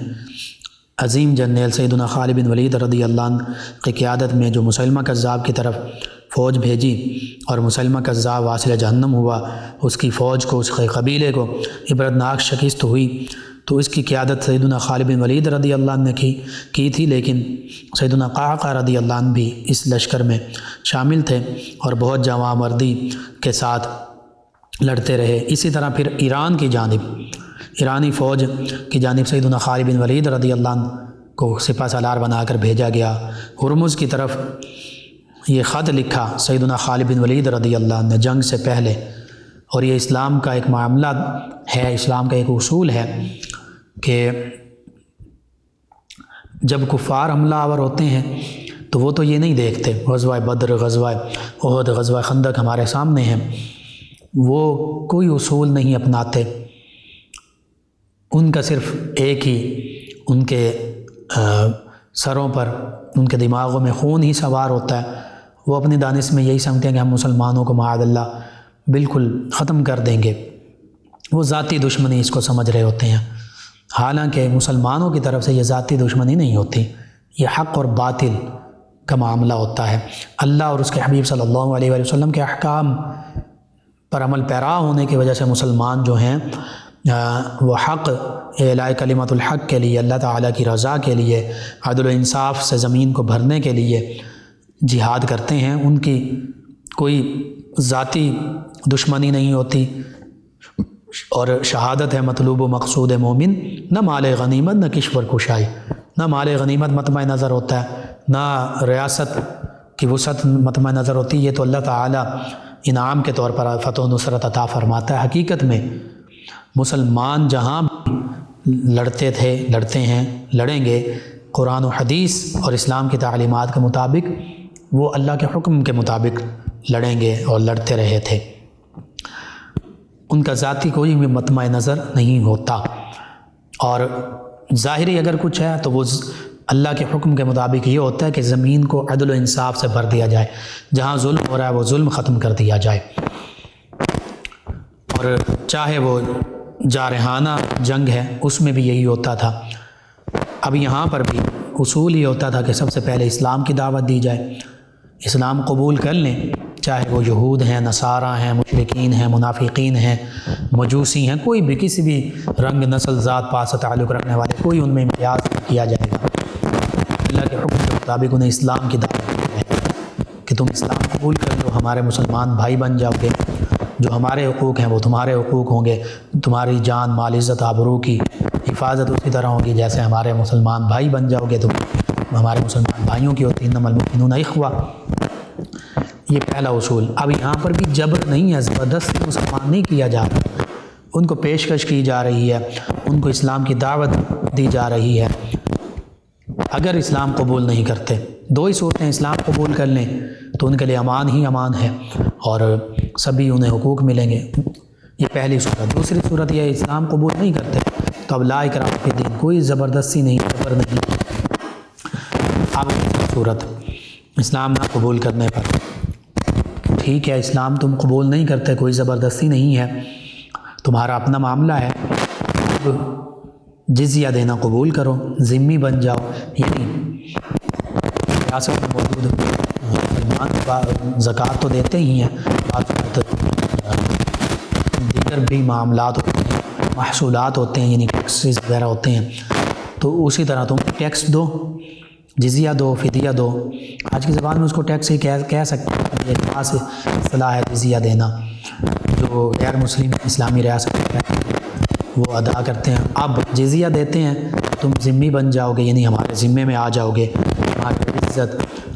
عظیم جرنیل سیدنا خالد بن ولید رضی اللہ عنہ کی قیادت میں جو مسلمہ کذاب کی طرف فوج بھیجی اور مسلمہ کذاب واصل جہنم ہوا، اس کی فوج کو، اس کے قبیلے کو عبرتناک شکست ہوئی، تو اس کی قیادت سیدنا خالد بن ولید رضی اللہ عنہ نے کی تھی، لیکن سیدنا قعقاع رضی اللہ عنہ بھی اس لشکر میں شامل تھے اور بہت جواں مردی کے ساتھ لڑتے رہے۔ اسی طرح پھر ایران کی جانب، ایرانی فوج کی جانب سیدنا خالد بن ولید رضی اللہ عنہ کو سپہ سالار بنا کر بھیجا گیا۔ ہرمز کی طرف یہ خط لکھا سیدنا خالد بن ولید رضی اللہ عنہ نے جنگ سے پہلے، اور یہ اسلام کا ایک معاملہ ہے، اسلام کا ایک اصول ہے کہ جب کفار حملہ آور ہوتے ہیں تو وہ تو یہ نہیں دیکھتے غزوہ بدر، غزوہ احد، غزوہ خندق ہمارے سامنے ہیں، وہ کوئی اصول نہیں اپناتے، ان کا صرف ایک ہی، ان کے سروں پر، ان کے دماغوں میں خون ہی سوار ہوتا ہے، وہ اپنی دانش میں یہی سمجھتے ہیں کہ ہم مسلمانوں کو معاذ اللہ بالکل ختم کر دیں گے، وہ ذاتی دشمنی اس کو سمجھ رہے ہوتے ہیں، حالانکہ مسلمانوں کی طرف سے یہ ذاتی دشمنی نہیں ہوتی، یہ حق اور باطل کا معاملہ ہوتا ہے۔ اللہ اور اس کے حبیب صلی اللہ علیہ وسلم کے احکام پر عمل پیرا ہونے کی وجہ سے مسلمان جو ہیں وہ حق، اعلاء کلمت الحق کے لیے، اللہ تعالیٰ کی رضا کے لیے، عدل و انصاف سے زمین کو بھرنے کے لیے جہاد کرتے ہیں، ان کی کوئی ذاتی دشمنی نہیں ہوتی، اور شہادت ہے مطلوب و مقصود مومن، نہ مال غنیمت نہ کشور کشائی، نہ مال غنیمت مطمع نظر ہوتا ہے، نہ ریاست کی وسعت مطمع نظر ہوتی ہے، یہ تو اللہ تعالیٰ انعام کے طور پر فتح و نصرت عطا فرماتا ہے۔ حقیقت میں مسلمان جہاں لڑتے تھے، لڑتے ہیں، لڑیں گے، قرآن و حدیث اور اسلام کی تعلیمات کے مطابق، وہ اللہ کے حکم کے مطابق لڑیں گے اور لڑتے رہے تھے، ان کا ذاتی کوئی بھی مطمع نظر نہیں ہوتا، اور ظاہری اگر کچھ ہے تو وہ اللہ کے حکم کے مطابق یہ ہوتا ہے کہ زمین کو عدل و انصاف سے بھر دیا جائے، جہاں ظلم ہو رہا ہے وہ ظلم ختم کر دیا جائے، اور چاہے وہ جارحانہ جنگ ہے اس میں بھی یہی ہوتا تھا۔ اب یہاں پر بھی اصول یہ ہوتا تھا کہ سب سے پہلے اسلام کی دعوت دی جائے، اسلام قبول کر لیں، چاہے وہ یہود ہیں، نصارہ ہیں، مشرکین ہیں، منافقین ہیں، مجوسی ہیں، کوئی بھی، کسی بھی رنگ، نسل، ذات پات سے تعلق رکھنے والے، کوئی ان میں امتیاز کیا جائے گا۔ اللہ کے حکم کے مطابق انہیں اسلام کی دعوت دی ہے کہ تم اسلام قبول کر لو، ہمارے مسلمان بھائی بن جاؤ گے، جو ہمارے حقوق ہیں وہ تمہارے حقوق ہوں گے، تمہاری جان مال عزت آبرو کی حفاظت اسی طرح ہوگی جیسے ہمارے مسلمان بھائی بن جاؤ گے، تم ہمارے مسلمان بھائیوں کی ہوتی انما المؤمنون اخوہ۔ یہ پہلا اصول۔ اب یہاں پر بھی جبر نہیں ہے، زبردست مسلمان نہیں کیا جا رہا، ان کو پیشکش کی جا رہی ہے، ان کو اسلام کی دعوت دی جا رہی ہے۔ اگر اسلام قبول نہیں کرتے، دو ہی صورتیں، اسلام قبول کر لیں تو ان کے لیے امان ہی امان ہے اور سبھی انہیں حقوق ملیں گے، یہ پہلی صورت۔ دوسری صورت یہ ہے اسلام قبول نہیں کرتے تو اب لا اکراہ فی الدین، کوئی زبردستی نہیں، جبر نہیں۔ اب صورت اسلام نہ قبول کرنے پر، ٹھیک ہے اسلام تم قبول نہیں کرتے، کوئی زبردستی نہیں ہے، تمہارا اپنا معاملہ ہے، اب جزیہ دینا قبول کرو، ذمہ بن جاؤ، یعنی ریاست میں موجود مسلمان زکوٰۃ تو دیتے ہی ہیں، بعض وقت دیگر بھی معاملات ہوتے ہیں، محصولات ہوتے ہیں، یعنی ٹیکسز وغیرہ ہوتے ہیں، تو اسی طرح تم ٹیکس دو، جزیہ دو، فدیہ دو، آج کی زبان میں اس کو ٹیکس ہی کہہ سکتے ہیں، یہ خاص اصطلاح ہے جزیہ دینا، جو غیر مسلم اسلامی ریاست ہے وہ ادا کرتے ہیں۔ اب جزیہ دیتے ہیں، تم ذمہ بن جاؤ گے، یعنی ہمارے ذمے میں آ جاؤ گے، ہماری عزت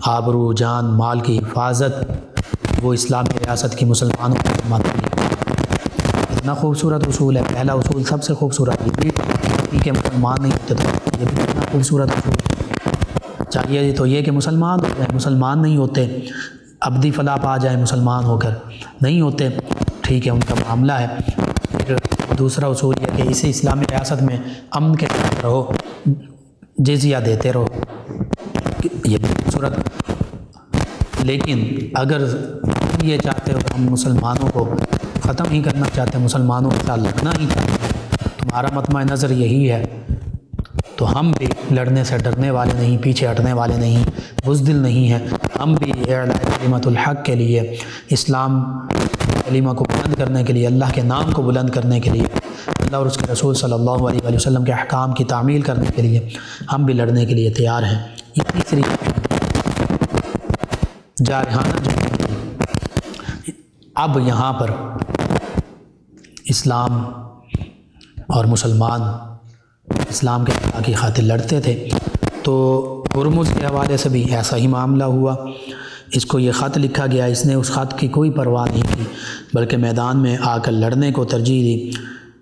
آبرو جان مال کی حفاظت وہ اسلامی ریاست کی مسلمانوں کی ذمہ داری ہے۔ اتنا خوبصورت اصول ہے، پہلا اصول سب سے خوبصورت، یہ بھی کہ مسلمان نہیں ہوتے تو یہ بھی اتنا خوبصورت اصول چاہیے تو یہ کہ مسلمان ہو جائیں، مسلمان نہیں ہوتے ابدی فلاح پا جائیں مسلمان ہو کر، نہیں ہوتے ٹھیک ہے ان کا معاملہ ہے۔ پھر دوسرا اصول یہ کہ اسی اسلامی ریاست میں امن کے ساتھ رہو، جزیہ دیتے رہو، یہ بھی خوبصورت۔ لیکن اگر تم یہ چاہتے ہو کہ ہم مسلمانوں کو ختم ہی کرنا چاہتے ہیں، مسلمانوں کے ساتھ لڑنا ہی چاہتے ہیں، تمہارا مطمع نظر یہی ہے، تو ہم بھی لڑنے سے ڈرنے والے نہیں، پیچھے ہٹنے والے نہیں، بزدل نہیں ہیں، ہم بھی اعلاء کلمت الحق کے لیے، اسلام کلمہ کو بلند کرنے کے لیے، اللہ کے نام کو بلند کرنے کے لیے، اللہ اور اس کے رسول صلی اللہ علیہ وسلم کے احکام کی تعمیل کرنے کے لیے ہم بھی لڑنے کے لیے تیار ہیں۔ یہ تیسری جارحانہ جنگ ہے۔ اب یہاں پر اسلام اور مسلمان اسلام کے دفاع کی خاطر لڑتے تھے، تو ہرمز کے حوالے سے بھی ایسا ہی معاملہ ہوا، اس کو یہ خط لکھا گیا، اس نے اس خط کی کوئی پرواہ نہیں کی بلکہ میدان میں آ کر لڑنے کو ترجیح دی۔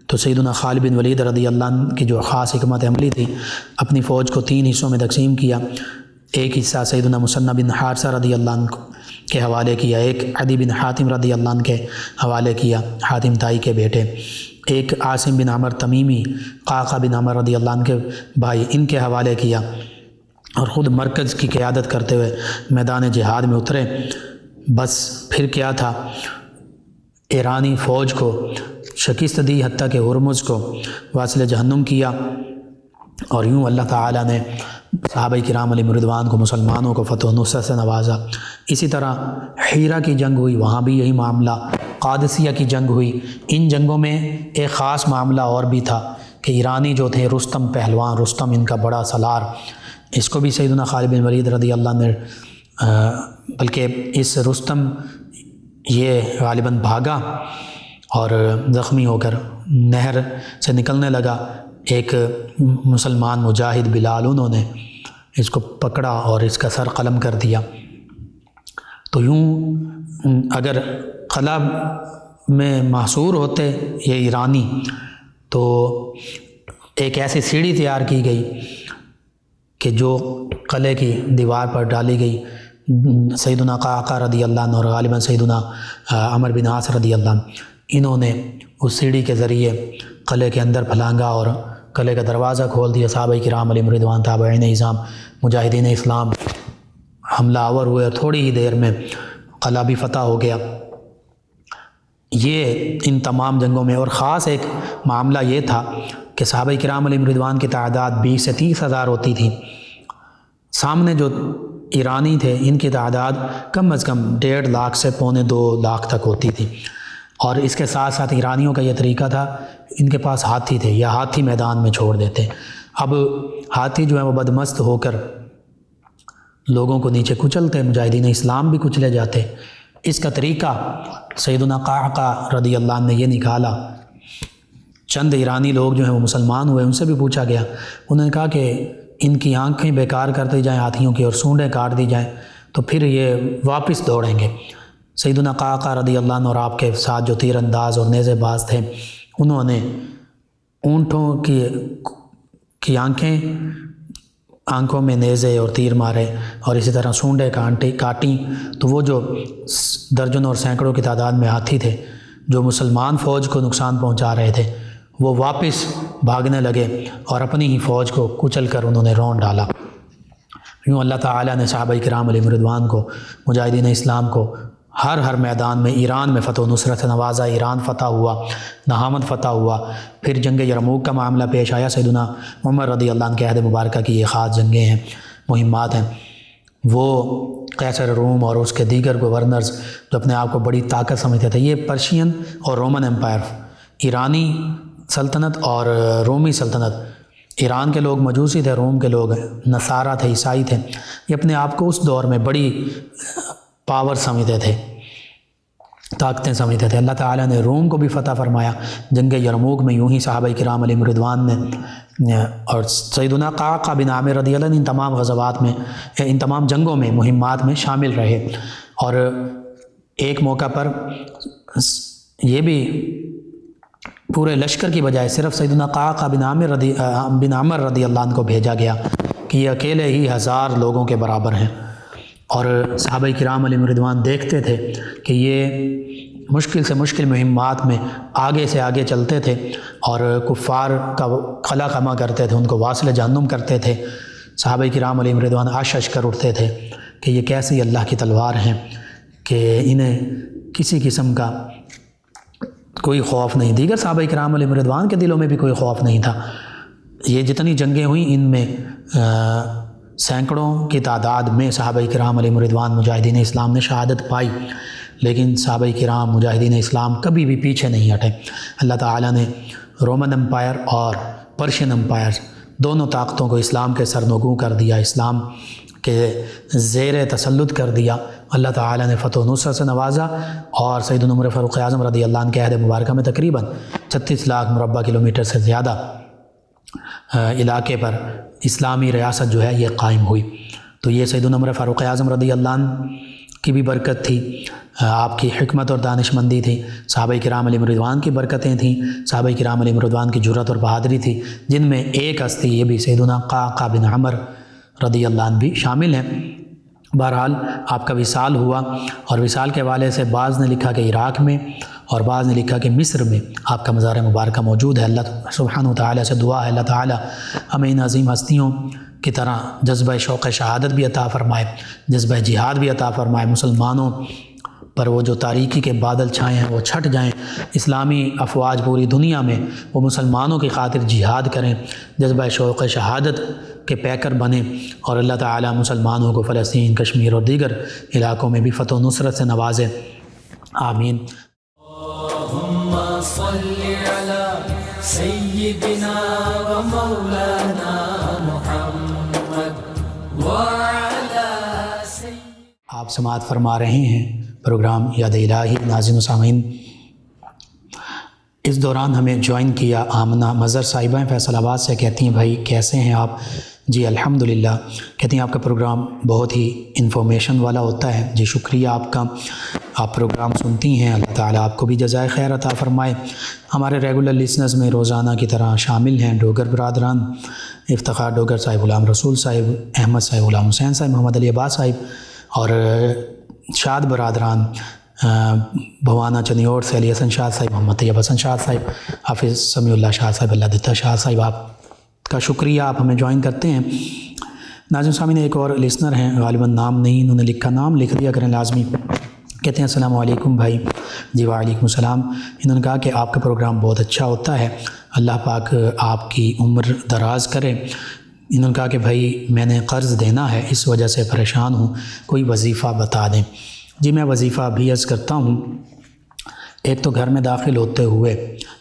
تو سیدنا خالد بن ولید رضی اللہ عنہ کی جو خاص حکمت عملی تھی، اپنی فوج کو 3 حصوں میں تقسیم کیا، ایک حصہ سیدنا مثنی بن حارثہ رضی اللہ عنہ کے حوالے کیا، ایک عدی بن حاتم رضی اللہ عنہ کے حوالے کیا، حاتم تائی کے بیٹے، ایک عاصم بن عمر تمیمی، قعقاع بن عمر رضی اللہ عنہ کے بھائی، ان کے حوالے کیا، اور خود مرکز کی قیادت کرتے ہوئے میدان جہاد میں اترے۔ بس پھر کیا تھا، ایرانی فوج کو شکست دی، حتیٰ کہ ہرمز کو واصل جہنم کیا، اور یوں اللہ تعالیٰ نے صحابہ کرام علیہم رضوان کو، مسلمانوں کو فتح و نصرت سے نوازا۔ اسی طرح حیرہ کی جنگ ہوئی، وہاں بھی یہی معاملہ، قادسیہ کی جنگ ہوئی۔ ان جنگوں میں ایک خاص معاملہ اور بھی تھا کہ ایرانی جو تھے رستم پہلوان، رستم ان کا بڑا سالار، اس کو بھی سیدنا خالد بن ولید رضی اللہ عنہ نے بلکہ اس رستم یہ غالباً بھاگا اور زخمی ہو کر نہر سے نکلنے لگا، ایک مسلمان مجاہد بلال انہوں نے اس کو پکڑا اور اس کا سر قلم کر دیا۔ تو یوں اگر قلعہ میں محصور ہوتے یہ ایرانی تو ایک ایسی سیڑھی تیار کی گئی کہ جو قلعے کی دیوار پر ڈالی گئی، سیدنا قعقاع رضی اللہ عنہ اور غالباً سیدنا عمر بن عاص رضی اللہ عنہ، انہوں نے اس سیڑھی کے ذریعے قلعے کے اندر پھلانگا اور قلعے کا دروازہ کھول دیا۔ صحابہ کرام علیہم رضوان، تابعین اعظام، مجاہدین اسلام حملہ آور ہوئے اور تھوڑی ہی دیر میں قلعہ بھی فتح ہو گیا۔ یہ ان تمام جنگوں میں، اور خاص ایک معاملہ یہ تھا کہ صحابہ کرام علیہم رضوان کی تعداد 20 سے 30 ہزار ہوتی تھی، سامنے جو ایرانی تھے ان کی تعداد کم از کم 1.5 لاکھ سے 1.25 لاکھ تک ہوتی تھی۔ اور اس کے ساتھ ساتھ ایرانیوں کا یہ طریقہ تھا، ان کے پاس ہاتھی تھے، یا ہاتھی میدان میں چھوڑ دیتے۔ اب ہاتھی جو ہے وہ بدمست ہو کر لوگوں کو نیچے کچلتے، مجاہدین اسلام بھی کچلے جاتے۔ اس کا طریقہ سیدنا قعقاع رضی اللہ عنہ نے یہ نکالا۔ چند ایرانی لوگ جو ہیں وہ مسلمان ہوئے، ان سے بھی پوچھا گیا، انہوں نے کہا کہ ان کی آنکھیں بیکار کر دی جائیں ہاتھیوں کی اور سونڈیں کاٹ دی جائیں تو پھر یہ واپس دوڑیں گے۔ سیدنا قعقاع رضی اللہ عنہ اور آپ کے ساتھ جو تیر انداز اور نیزے باز تھے، انہوں نے اونٹوں کی آنکھوں میں نیزے اور تیر مارے اور اسی طرح سونڈیں کاٹیں، تو وہ جو درجنوں اور سینکڑوں کی تعداد میں ہاتھی تھے جو مسلمان فوج کو نقصان پہنچا رہے تھے، وہ واپس بھاگنے لگے اور اپنی ہی فوج کو کچل کر انہوں نے رون ڈالا۔ یوں اللہ تعالیٰ نے صحابہ کرام علیہم رضوان کو، مجاہدین اسلام کو ہر میدان میں، ایران میں فتح و نصرت سے نوازا، ایران فتح ہوا، نہامند فتح ہوا، پھر جنگ یرموک کا معاملہ پیش آیا، سیدنا عمر رضی اللہ عنہ کے عہد مبارکہ کی یہ خاص جنگیں ہیں، مہمات ہیں۔ وہ قیصر روم اور اس کے دیگر گورنرز جو اپنے آپ کو بڑی طاقت سمجھتے تھے، یہ پرشین اور رومن امپائر، ایرانی سلطنت اور رومی سلطنت، ایران کے لوگ مجوسی تھے، روم کے لوگ نصارہ تھے، عیسائی تھے، یہ اپنے آپ کو اس دور میں بڑی پاور سمجھتے تھے، طاقتیں سمجھتے تھے۔ اللہ تعالیٰ نے روم کو بھی فتح فرمایا جنگ یرموک میں، یوں ہی صحابہ کرام علیہم رضوان نے اور سیدنا قعقاع بن عامر رضی اللہ عنہ ان تمام غزوات میں، ان تمام جنگوں میں، مہمات میں شامل رہے۔ اور ایک موقع پر یہ بھی پورے لشکر کی بجائے صرف سیدنا قعقاع بن عامر رضی اللہ عنہ کو بھیجا گیا کہ یہ اکیلے ہی 1000 لوگوں کے برابر ہیں، اور صحابہ کرام علیہم رضوان دیکھتے تھے کہ یہ مشکل سے مشکل مہمات میں آگے سے آگے چلتے تھے اور کفار کا خلا خما کرتے تھے، ان کو واصل جہنم کرتے تھے۔ صحابہ کرام علیہم رضوان آشش کر اٹھتے تھے کہ یہ کیسی اللہ کی تلوار ہیں کہ انہیں کسی قسم کا کوئی خوف نہیں۔ دیگر صحابہ کرام علیہم رضوان کے دلوں میں بھی کوئی خوف نہیں تھا۔ یہ جتنی جنگیں ہوئیں ان میں سینکڑوں کی تعداد میں صحابہ کرام علیہم رضوان مجاہدین اسلام نے شہادت پائی، لیکن صحابہ کرام مجاہدین اسلام کبھی بھی پیچھے نہیں ہٹے۔ اللہ تعالیٰ نے رومن امپائر اور پرشین امپائر دونوں طاقتوں کو اسلام کے سرنگوں کر دیا، اسلام کے زیر تسلط کر دیا۔ اللہ تعالیٰ نے فتح و نصرت سے نوازا اور سیدنا عمر فاروق اعظم رضی اللہ عنہ کے عہد مبارکہ میں تقریباً 36 لاکھ مربع کلومیٹر سے زیادہ علاقے پر اسلامی ریاست جو ہے یہ قائم ہوئی۔ تو یہ سیدنا عمر فاروق اعظم رضی اللہ عنہ کی بھی برکت تھی، آپ کی حکمت اور دانش مندی تھی، صحابہ کرام علیہم رضوان کی برکتیں تھیں، صحابہ کرام علیہم رضوان کی جرأت اور بہادری تھی، جن میں ایک ہستی یہ بھی سیدنا قعقاع بن عامر رضی اللہ عنہ بھی شامل ہیں۔ بہرحال آپ کا وصال ہوا، اور وصال کے حوالے سے بعض نے لکھا کہ عراق میں اور بعض نے لکھا کہ مصر میں آپ کا مزار مبارکہ موجود ہے۔ اللہ سبحانہ وتعالی سے دعا ہے اللہ تعالی ہمیں ان عظیم ہستیوں کی طرح جذبہ شوق شہادت بھی عطا فرمائے، جذبہ جہاد بھی عطا فرمائے، مسلمانوں پر وہ جو تاریکی کے بادل چھائے ہیں وہ چھٹ جائیں، اسلامی افواج پوری دنیا میں وہ مسلمانوں کی خاطر جہاد کریں، جذبہ شوق شہادت کے پیکر بنیں، اور اللہ تعالی مسلمانوں کو فلسطین، کشمیر اور دیگر علاقوں میں بھی فتح و نصرت سے نوازے، آمین۔ اللہم صلی علی سیدنا و مولانا محمد وعلی سیدنا۔ آپ سماعت فرما رہے ہیں پروگرام یاد الہی۔ ناظرین و سامعین، اس دوران ہمیں جوائن کیا آمنہ مظہر صاحبہ ہیں فیصل آباد سے، کہتی ہیں بھائی کیسے ہیں آپ؟ جی الحمدللہ۔ کہتی ہیں آپ کا پروگرام بہت ہی انفارمیشن والا ہوتا ہے۔ جی شکریہ آپ کا، آپ پروگرام سنتی ہیں، اللہ تعالیٰ آپ کو بھی جزائے خیر عطا فرمائے۔ ہمارے ریگولر لسنرز میں روزانہ کی طرح شامل ہیں ڈوگر برادران، افتخار ڈوگر صاحب، غلام رسول صاحب، احمد صاحب، غلام حسین صاحب، محمد علی عباس صاحب، اور شاد برادران بھوانا چنیور سے علی حسن شاہ صاحب، محمد طیب حسن شاہ صاحب، حافظ سمیع اللہ شاہ صاحب، اللہ دتا شاہ صاحب، آپ کا شکریہ، آپ ہمیں جوائن کرتے ہیں۔ ناظرین سامعین، ایک اور لسنر ہیں، غالباً نام نہیں انہوں نے لکھا، نام لکھ دیا کریں لازمی۔ کہتے ہیں السلام علیکم بھائی۔ جی وعلیکم السلام۔ انہوں نے کہا کہ آپ کا پروگرام بہت اچھا ہوتا ہے، اللہ پاک آپ کی عمر دراز کرے۔ انہوں نے کہا کہ بھائی میں نے قرض دینا ہے، اس وجہ سے پریشان ہوں، کوئی وظیفہ بتا دیں۔ جی میں وظیفہ بھی عرض کرتا ہوں۔ ایک تو گھر میں داخل ہوتے ہوئے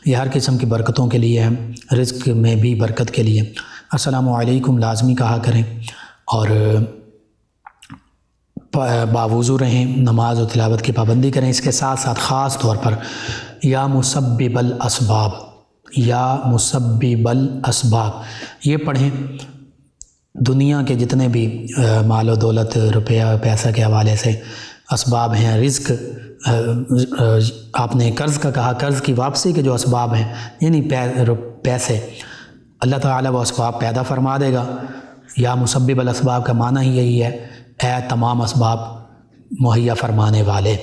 یہ ہر قسم کی برکتوں کے لیے ہے، رزق میں بھی برکت کے لیے السلام علیکم لازمی کہا کریں، اور باوضو رہیں، نماز و تلاوت کی پابندی کریں۔ اس کے ساتھ ساتھ خاص طور پر یا مسبب الاسباب، یا مسبب الاسباب یہ پڑھیں۔ دنیا کے جتنے بھی مال و دولت، روپیہ پیسہ کے حوالے سے اسباب ہیں، رزق، آپ نے قرض کا کہا، قرض کی واپسی کے جو اسباب ہیں یعنی پیسے، اللہ تعالیٰ وہ اسباب پیدا فرما دے گا۔ یا مسبب الاسباب کا معنی ہی یہی ہے، اے تمام اسباب مہیا فرمانے والے۔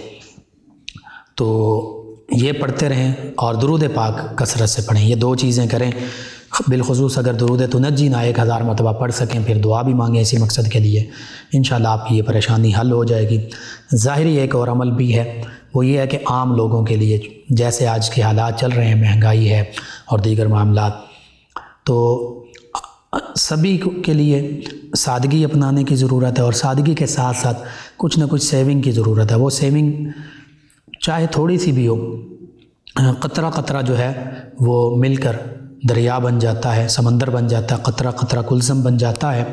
تو یہ پڑھتے رہیں اور درود پاک کثرت سے پڑھیں، یہ دو چیزیں کریں۔ بالخصوص اگر درود تنجینا 1000 مرتبہ پڑھ سکیں، پھر دعا بھی مانگیں اسی مقصد کے لیے، انشاءاللہ آپ کی یہ پریشانی حل ہو جائے گی۔ ظاہری ایک اور عمل بھی ہے، وہ یہ ہے کہ عام لوگوں کے لیے جیسے آج کے حالات چل رہے ہیں، مہنگائی ہے اور دیگر معاملات، تو سبھی کے لیے سادگی اپنانے کی ضرورت ہے، اور سادگی کے ساتھ ساتھ کچھ نہ کچھ سیونگ کی ضرورت ہے۔ وہ سیونگ چاہے تھوڑی سی بھی ہو، قطرہ قطرہ جو ہے وہ مل کر دریا بن جاتا ہے، سمندر بن جاتا ہے، قطرہ قطرہ کلثم بن جاتا ہے۔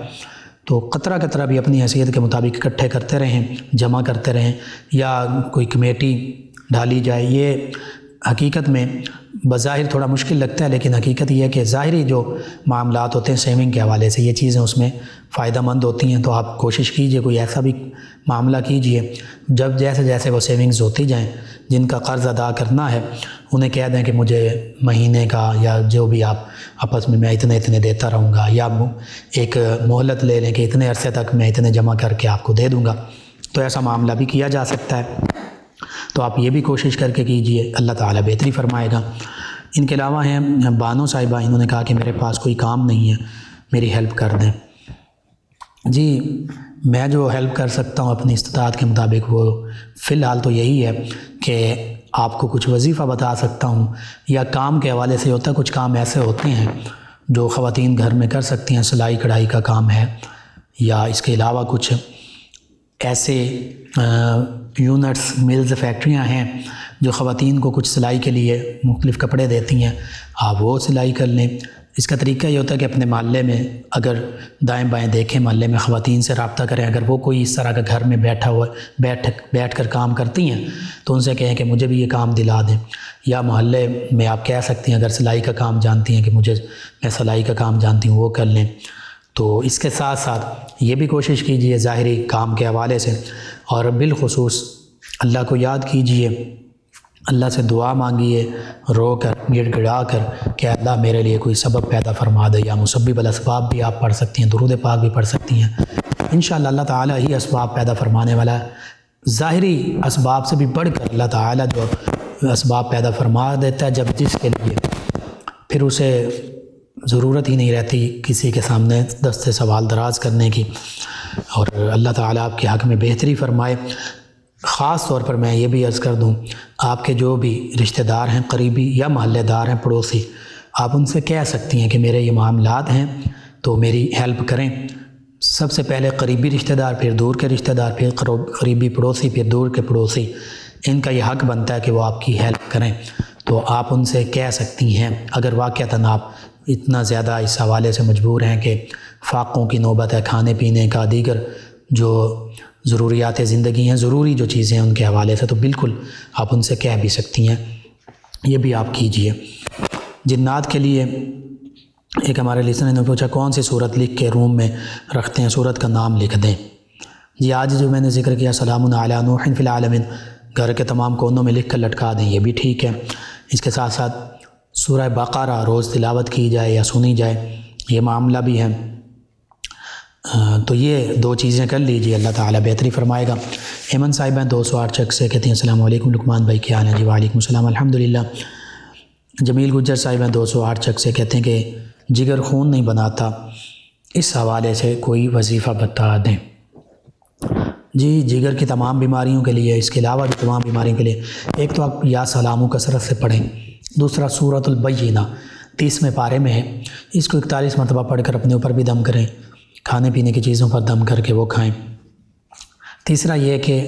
تو قطرہ قطرہ بھی اپنی حیثیت کے مطابق اکٹھے کرتے رہیں، جمع کرتے رہیں، یا کوئی کمیٹی ڈالی جائے۔ یہ حقیقت میں بظاہر تھوڑا مشکل لگتا ہے، لیکن حقیقت یہ ہے کہ ظاہری جو معاملات ہوتے ہیں سیونگ کے حوالے سے، یہ چیزیں اس میں فائدہ مند ہوتی ہیں۔ تو آپ کوشش کیجئے، کوئی ایسا بھی معاملہ کیجئے جب جیسے جیسے وہ سیونگز ہوتی جائیں، جن کا قرض ادا کرنا ہے انہیں کہہ دیں کہ مجھے مہینے کا یا جو بھی آپ آپس میں اتنے دیتا رہوں گا، یا ایک مہلت لے لیں کہ اتنے عرصے تک میں اتنے جمع کر کے آپ کو دے دوں گا۔ تو ایسا معاملہ بھی کیا جا سکتا ہے، تو آپ یہ بھی کوشش کر کے کیجئے، اللہ تعالیٰ بہتری فرمائے گا۔ ان کے علاوہ ہیں بانو صاحبہ، انہوں نے کہا کہ میرے پاس کوئی کام نہیں ہے، میری ہیلپ کر دیں۔ جی میں جو ہیلپ کر سکتا ہوں اپنی استطاعت کے مطابق، وہ فی الحال تو یہی ہے کہ آپ کو کچھ وظیفہ بتا سکتا ہوں، یا کام کے حوالے سے ہوتا ہے، کچھ کام ایسے ہوتے ہیں جو خواتین گھر میں کر سکتی ہیں، سلائی کڑھائی کا کام ہے، یا اس کے علاوہ کچھ ایسے یونٹس، ملز، فیکٹریاں ہیں جو خواتین کو کچھ سلائی کے لیے مختلف کپڑے دیتی ہیں، آپ وہ سلائی کر لیں۔ اس کا طریقہ یہ ہوتا ہے کہ اپنے محلے میں اگر دائیں بائیں دیکھیں، محلے میں خواتین سے رابطہ کریں، اگر وہ کوئی اس طرح کا گھر میں بیٹھ کر کام کرتی ہیں تو ان سے کہیں کہ مجھے بھی یہ کام دلا دیں، یا محلے میں آپ کہہ سکتی ہیں اگر سلائی کا کام جانتی ہیں کہ میں سلائی کا کام جانتی ہوں، وہ کر لیں۔ تو اس کے ساتھ ساتھ یہ بھی کوشش کیجئے ظاہری کام کے حوالے سے، اور بالخصوص اللہ کو یاد کیجئے، اللہ سے دعا مانگیے، رو کر گڑ گڑا کر کہ اللہ میرے لیے کوئی سبب پیدا فرما دے۔ یا مسبب الاسباب بھی آپ پڑھ سکتی ہیں، درود پاک بھی پڑھ سکتی ہیں، انشاءاللہ اللہ تعالیٰ ہی اسباب پیدا فرمانے والا ہے۔ ظاہری اسباب سے بھی بڑھ کر اللہ تعالیٰ جو اسباب پیدا فرما دیتا ہے، جب جس کے لیے پھر اسے ضرورت ہی نہیں رہتی کسی کے سامنے دست سوال دراز کرنے کی۔ اور اللہ تعالیٰ آپ کے حق میں بہتری فرمائے۔ خاص طور پر میں یہ بھی عرض کر دوں، آپ کے جو بھی رشتہ دار ہیں، قریبی یا محلے دار ہیں، پڑوسی، آپ ان سے کہہ سکتی ہیں کہ میرے یہ معاملات ہیں تو میری ہیلپ کریں۔ سب سے پہلے قریبی رشتہ دار، پھر دور کے رشتہ دار، پھر قریبی پڑوسی، پھر دور کے پڑوسی، ان کا یہ حق بنتا ہے کہ وہ آپ کی ہیلپ کریں۔ تو آپ ان سے کہہ سکتی ہیں، اگر واقعتاً آپ اتنا زیادہ اس حوالے سے مجبور ہیں کہ فاقوں کی نوبت ہے، کھانے پینے کا، دیگر جو ضروریات زندگی ہیں، ضروری جو چیزیں ہیں ان کے حوالے سے، تو بالکل آپ ان سے کہہ بھی سکتی ہیں، یہ بھی آپ کیجئے۔ جنات کے لیے ایک ہمارے لسنر نے پوچھا کون سی صورت لکھ کے روم میں رکھتے ہیں، صورت کا نام لکھ دیں۔ جی آج جو میں نے ذکر کیا سلام علی نوح فی العالمین، گھر کے تمام کونوں میں لکھ کر لٹکا دیں، یہ بھی ٹھیک ہے۔ اس کے ساتھ ساتھ سورہ بقرہ روز تلاوت کی جائے یا سنی جائے، یہ معاملہ بھی ہے۔ تو یہ دو چیزیں کر لیجیے، اللہ تعالیٰ بہتری فرمائے گا۔ ایمن صاحب ہیں 208 چک سے، کہتے ہیں السلام علیکم لقمان بھائی، کیا حال ہے؟ جی وعلیکم السلام الحمدللہ۔ جمیل گجر صاحب ہیں 208 چک سے، کہتے ہیں کہ جگر خون نہیں بناتا، اس حوالے سے کوئی وظیفہ بتا دیں۔ جی جگر کی تمام بیماریوں کے لیے، اس کے علاوہ بھی تمام بیماریوں کے لیے، ایک تو آپ یا سلام کثرت سے پڑھیں، دوسرا سورۃ البینہ 30ویں پارے میں ہے، اس کو 41 مرتبہ پڑھ کر اپنے اوپر بھی دم کریں، کھانے پینے کی چیزوں پر دم کر کے وہ کھائیں۔ تیسرا یہ کہ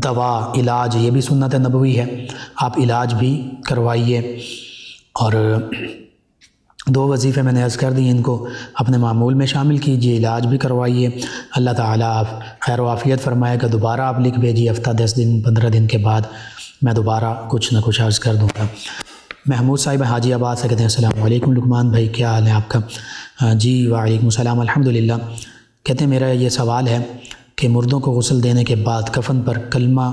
دوا، علاج، یہ بھی سنت نبوی ہے، آپ علاج بھی کروائیے۔ اور 2 وظیفے میں نے عرض کر دی، ان کو اپنے معمول میں شامل کیجیے، علاج بھی کروائیے، اللہ تعالیٰ خیر و عافیت فرمائے گا۔ دوبارہ آپ لکھ بھیجیے، ہفتہ 10 دن 15 دن کے بعد میں دوبارہ کچھ نہ کچھ عرض کر دوں گا۔ محمود صاحب حاجی آباد سے کہتے ہیں السلام علیکم لقمان بھائی، کیا حال ہے آپ کا؟ جی وعلیکم السلام، الحمدللہ۔ کہتے ہیں میرا یہ سوال ہے کہ مردوں کو غسل دینے کے بعد کفن پر کلمہ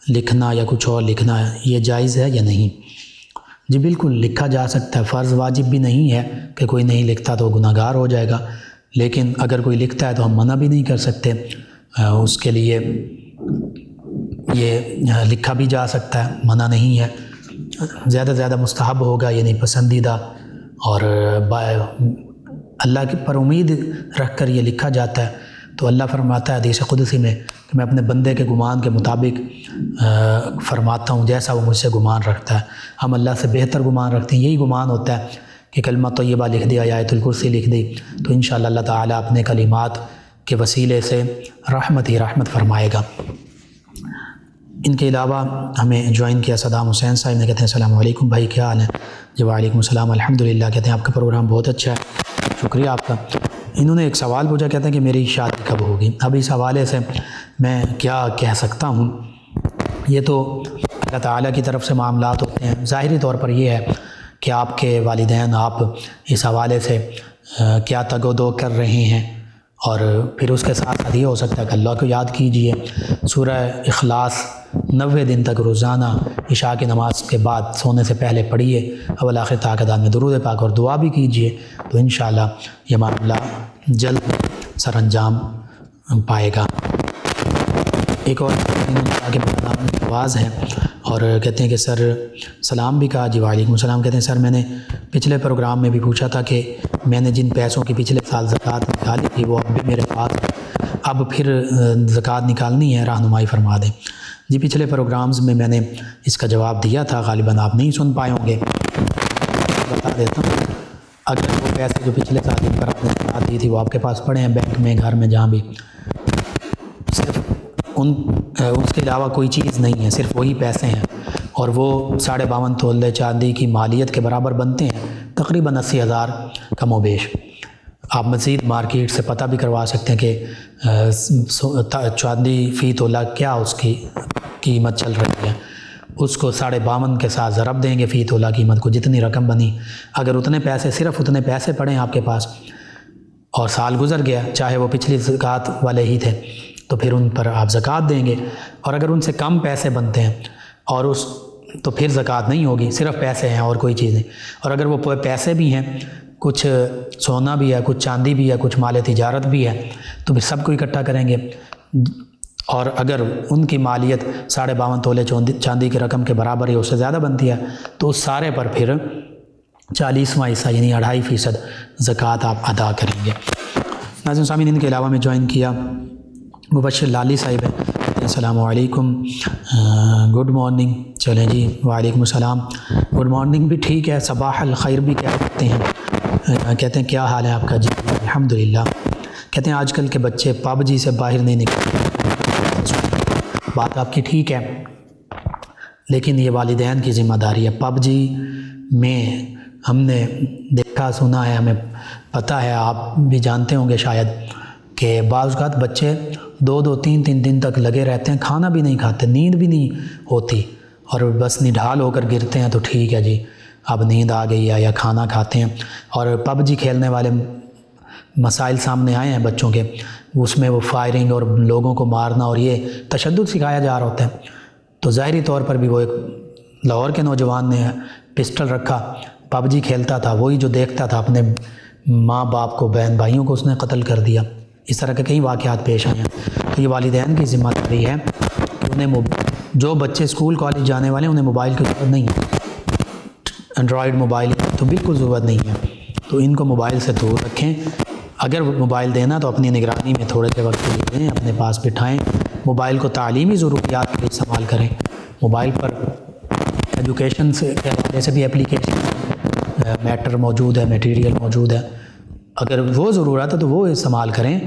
لکھنا یا کچھ اور لکھنا یہ جائز ہے یا نہیں؟ جی بالکل لکھا جا سکتا ہے، فرض واجب بھی نہیں ہے کہ کوئی نہیں لکھتا تو گناہ گار ہو جائے گا، لیکن اگر کوئی لکھتا ہے تو ہم منع بھی نہیں کر سکتے، اس کے لیے یہ لکھا بھی جا سکتا ہے، منع نہیں ہے، زیادہ سے زیادہ مستحب ہوگا یعنی پسندیدہ، اور اللہ کے پر امید رکھ کر یہ لکھا جاتا ہے تو اللہ فرماتا ہے حدیث قدسی میں کہ میں اپنے بندے کے گمان کے مطابق فرماتا ہوں جیسا وہ مجھ سے گمان رکھتا ہے۔ ہم اللہ سے بہتر گمان رکھتے ہیں، یہی گمان ہوتا ہے کہ کلمہ طیبہ لکھ دیا یا آیت الکرسی لکھ دی تو انشاءاللہ اللہ تعالیٰ اپنے کلمات کے وسیلے سے رحمت ہی رحمت فرمائے گا۔ ان کے علاوہ ہمیں جوائن کیا صدام حسین صاحب نے، کہتے ہیں السلام علیکم بھائی، کیا حال ہے؟ جی وعلیکم السلام، الحمدللہ۔ کہتے ہیں آپ کا پروگرام بہت اچھا ہے، شکریہ آپ کا۔ انہوں نے ایک سوال پوچھا، کہتے ہیں کہ میری شادی کب ہوگی؟ اب اس حوالے سے میں کیا کہہ سکتا ہوں، یہ تو اللہ تعالیٰ کی طرف سے معاملات ہوتے ہیں۔ ظاہری طور پر یہ ہے کہ آپ کے والدین آپ اس حوالے سے کیا تگ و دو کر رہے ہیں، اور پھر اس کے ساتھ ساتھ یہ ہو سکتا ہے کہ اللہ کو یاد کیجئے، سورہ اخلاص 90 دن تک روزانہ عشاء کی نماز کے بعد سونے سے پہلے پڑھیے، اول آخر طاقتان میں درود پاک اور دعا بھی کیجئے، تو انشاءاللہ یہ معاملہ جلد سر انجام پائے گا۔ ایک اور آگے آواز ہے اور کہتے ہیں کہ سر سلام بھی کہا، جی وعلیکم السلام۔ کہتے ہیں سر میں نے پچھلے پروگرام میں بھی پوچھا تھا کہ میں نے جن پیسوں کی پچھلے سال زکوٰۃ نکالی تھی وہ اب بھی میرے پاس، اب پھر زکوٰۃ نکالنی ہے، رہنمائی فرما دیں۔ جی پچھلے پروگرامز میں نے اس کا جواب دیا تھا، غالباً آپ نہیں سن پائے ہوں گے، بتا دیتا ہوں۔ اگر وہ پیسے جو پچھلے سال جن پر آپ نے زکوٰۃ دی تھی وہ آپ کے پاس پڑے ہیں بینک میں، گھر میں، جہاں بھی، صرف اس کے علاوہ کوئی چیز نہیں ہے، صرف وہی پیسے ہیں، اور وہ 52.5 تولے چاندی کی مالیت کے برابر بنتے ہیں، تقریباً 80,000 کم و بیش۔ آپ مزید مارکیٹ سے پتہ بھی کروا سکتے ہیں کہ چاندی فی تولہ کیا اس کی قیمت چل رہی ہے، اس کو 52.5 کے ساتھ ضرب دیں گے فی تولہ قیمت کو، جتنی رقم بنی، اگر اتنے پیسے، صرف اتنے پیسے پڑے ہیں آپ کے پاس اور سال گزر گیا، چاہے وہ پچھلی زکوٰۃ والے ہی تھے، تو پھر ان پر آپ زکوٰۃ دیں گے، اور اگر ان سے کم پیسے بنتے ہیں اور تو پھر زکوٰۃ نہیں ہوگی، صرف پیسے ہیں اور کوئی چیز نہیں، اور اگر وہ پیسے بھی ہیں، کچھ سونا بھی ہے، کچھ چاندی بھی ہے، کچھ مال تجارت بھی ہے، تو پھر سب کو اکٹھا کریں گے، اور اگر ان کی مالیت 52.5 تولے چاندی کی رقم کے برابر ہے، اس سے زیادہ بنتی ہے، تو اس سارے پر پھر 40واں حصہ یعنی 2.5% زکوٰۃ آپ ادا کریں گے۔ ناظرین سامعین، ان کے علاوہ میں جوائن کیا مبشر لالی صاحب ہے، السلام علیکم، گڈ مارننگ۔ چلیں جی وعلیکم السلام، گڈ مارننگ بھی ٹھیک ہے، صباح الخیر بھی کہہ سکتے ہیں۔ کہتے ہیں کیا حال ہے آپ کا؟ جی الحمدللہ۔ کہتے ہیں آج کل کے بچے پب جی سے باہر نہیں نکلتے، بات آپ کی ٹھیک ہے، لیکن یہ والدین کی ذمہ داری ہے۔ پب جی میں ہم نے دیکھا سنا ہے، ہمیں پتہ ہے، آپ بھی جانتے ہوں گے شاید، کہ بعض اوقات بچے 2-2 3-3 دن تک لگے رہتے ہیں، کھانا بھی نہیں کھاتے، نیند بھی نہیں ہوتی، اور بس نڈھال ہو کر گرتے ہیں تو ٹھیک ہے جی اب نیند آ گئی ہے، یا کھانا کھاتے ہیں، اور پب جی کھیلنے والے مسائل سامنے آئے ہیں بچوں کے، اس میں وہ فائرنگ اور لوگوں کو مارنا اور یہ تشدد سکھایا جا رہا ہوتا ہے، تو ظاہری طور پر بھی وہ ایک لاہور کے نوجوان نے پسٹل رکھا، پب جی کھیلتا تھا، وہی جو دیکھتا تھا اپنے ماں باپ کو، بہن بھائیوں کو اس نے قتل کر دیا۔ اس طرح کے کئی واقعات پیش آئے ہیں، تو یہ والدین کی ذمہ داری ہے کہ انہیں جو بچے اسکول کالج جانے والے ہیں انہیں موبائل کی ضرورت نہیں ہے، اینڈرائڈ موبائل تو بالکل ضرورت نہیں ہے، تو ان کو موبائل سے دور رکھیں، اگر موبائل دینا تو اپنی نگرانی میں تھوڑے سے وقت کے لیے دیں، اپنے پاس بٹھائیں، موبائل کو تعلیمی ضروریات کے لیے استعمال کریں، موبائل پر ایجوکیشن سے جیسے بھی اپلیکیشن میٹر موجود ہے، میٹیریل موجود ہے، اگر وہ ضرورت ہے تو وہ استعمال کریں،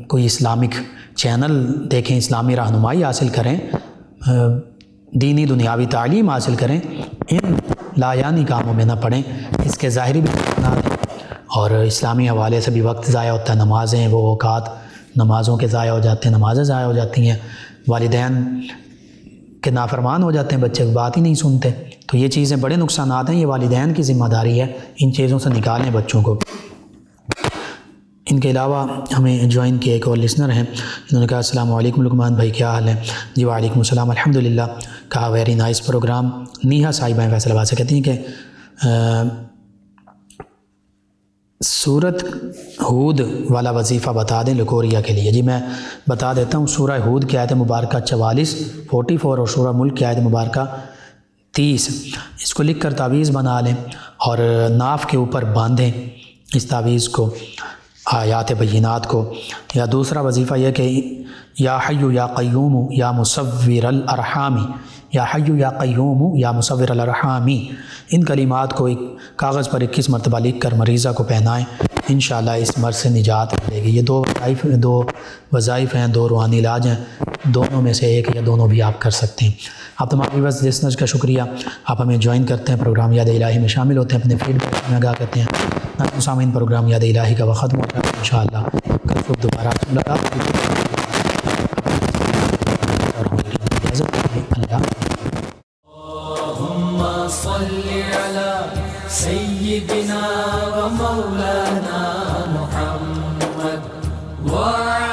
کوئی اسلامک چینل دیکھیں، اسلامی رہنمائی حاصل کریں، دینی دنیاوی تعلیم حاصل کریں، ان لا یعنی کاموں میں نہ پڑیں۔ اس کے ظاہری بھی نقصانات ہیں اور اسلامی حوالے سے بھی وقت ضائع ہوتا ہے، نمازیں وہ اوقات نمازوں کے ضائع ہو جاتے ہیں، نمازیں ضائع ہو جاتی ہیں، والدین کے نافرمان ہو جاتے ہیں، بچے بات ہی نہیں سنتے۔ تو یہ چیزیں بڑے نقصانات ہیں، یہ والدین کی ذمہ داری ہے، ان چیزوں سے نکالیں بچوں کو۔ ان کے علاوہ ہمیں جوائن کیے ایک اور لسنر ہیں، انہوں نے کہا السلام علیکم لقمان بھائی، کیا حال ہے؟ جی وعلیکم السلام، الحمدللہ۔ کہا ویری نائس پروگرام۔ نیہا صاحبہ فیصل آباد سے کہتی ہیں کہ سورۃ ہود والا وظیفہ بتا دیں لکوریا کے لیے۔ جی میں بتا دیتا ہوں، سورہ ہود کی آیت مبارکہ 44 اور سورہ ملک کی آیت مبارکہ 30، اس کو لکھ کر تعویذ بنا لیں اور ناف کے اوپر باندھیں اس تعویذ کو، آیات بینات کو۔ یا دوسرا وظیفہ یہ کہ یا حی یا قیوم یا مصور الارحام، یا حی یا قیوم یا مصور الارحام، ان کلمات کو ایک کاغذ پر 21 مرتبہ لکھ کر مریضہ کو پہنائیں، انشاءاللہ اس مرض سے نجات ملے گی۔ یہ دو وظائف ہیں، دو روحانی علاج ہیں، دونوں میں سے ایک یا دونوں بھی آپ کر سکتے ہیں۔ آپ تمام ویورز لسنرز کا شکریہ، آپ ہمیں جوائن کرتے ہیں، پروگرام یاد الہی میں شامل ہوتے ہیں، اپنے فیڈ بیک میں آگاہ کرتے ہیں۔ سامعین، پروگرام یاد الہی کا وقت ختم ہوتا ہے، انشاءاللہ کل صبح دوبارہ آپ سے ملاقات ہوگی۔ اور ہماری اجازت ہے، اللہ اللهم صل على سيدنا ومولانا محمد وعلى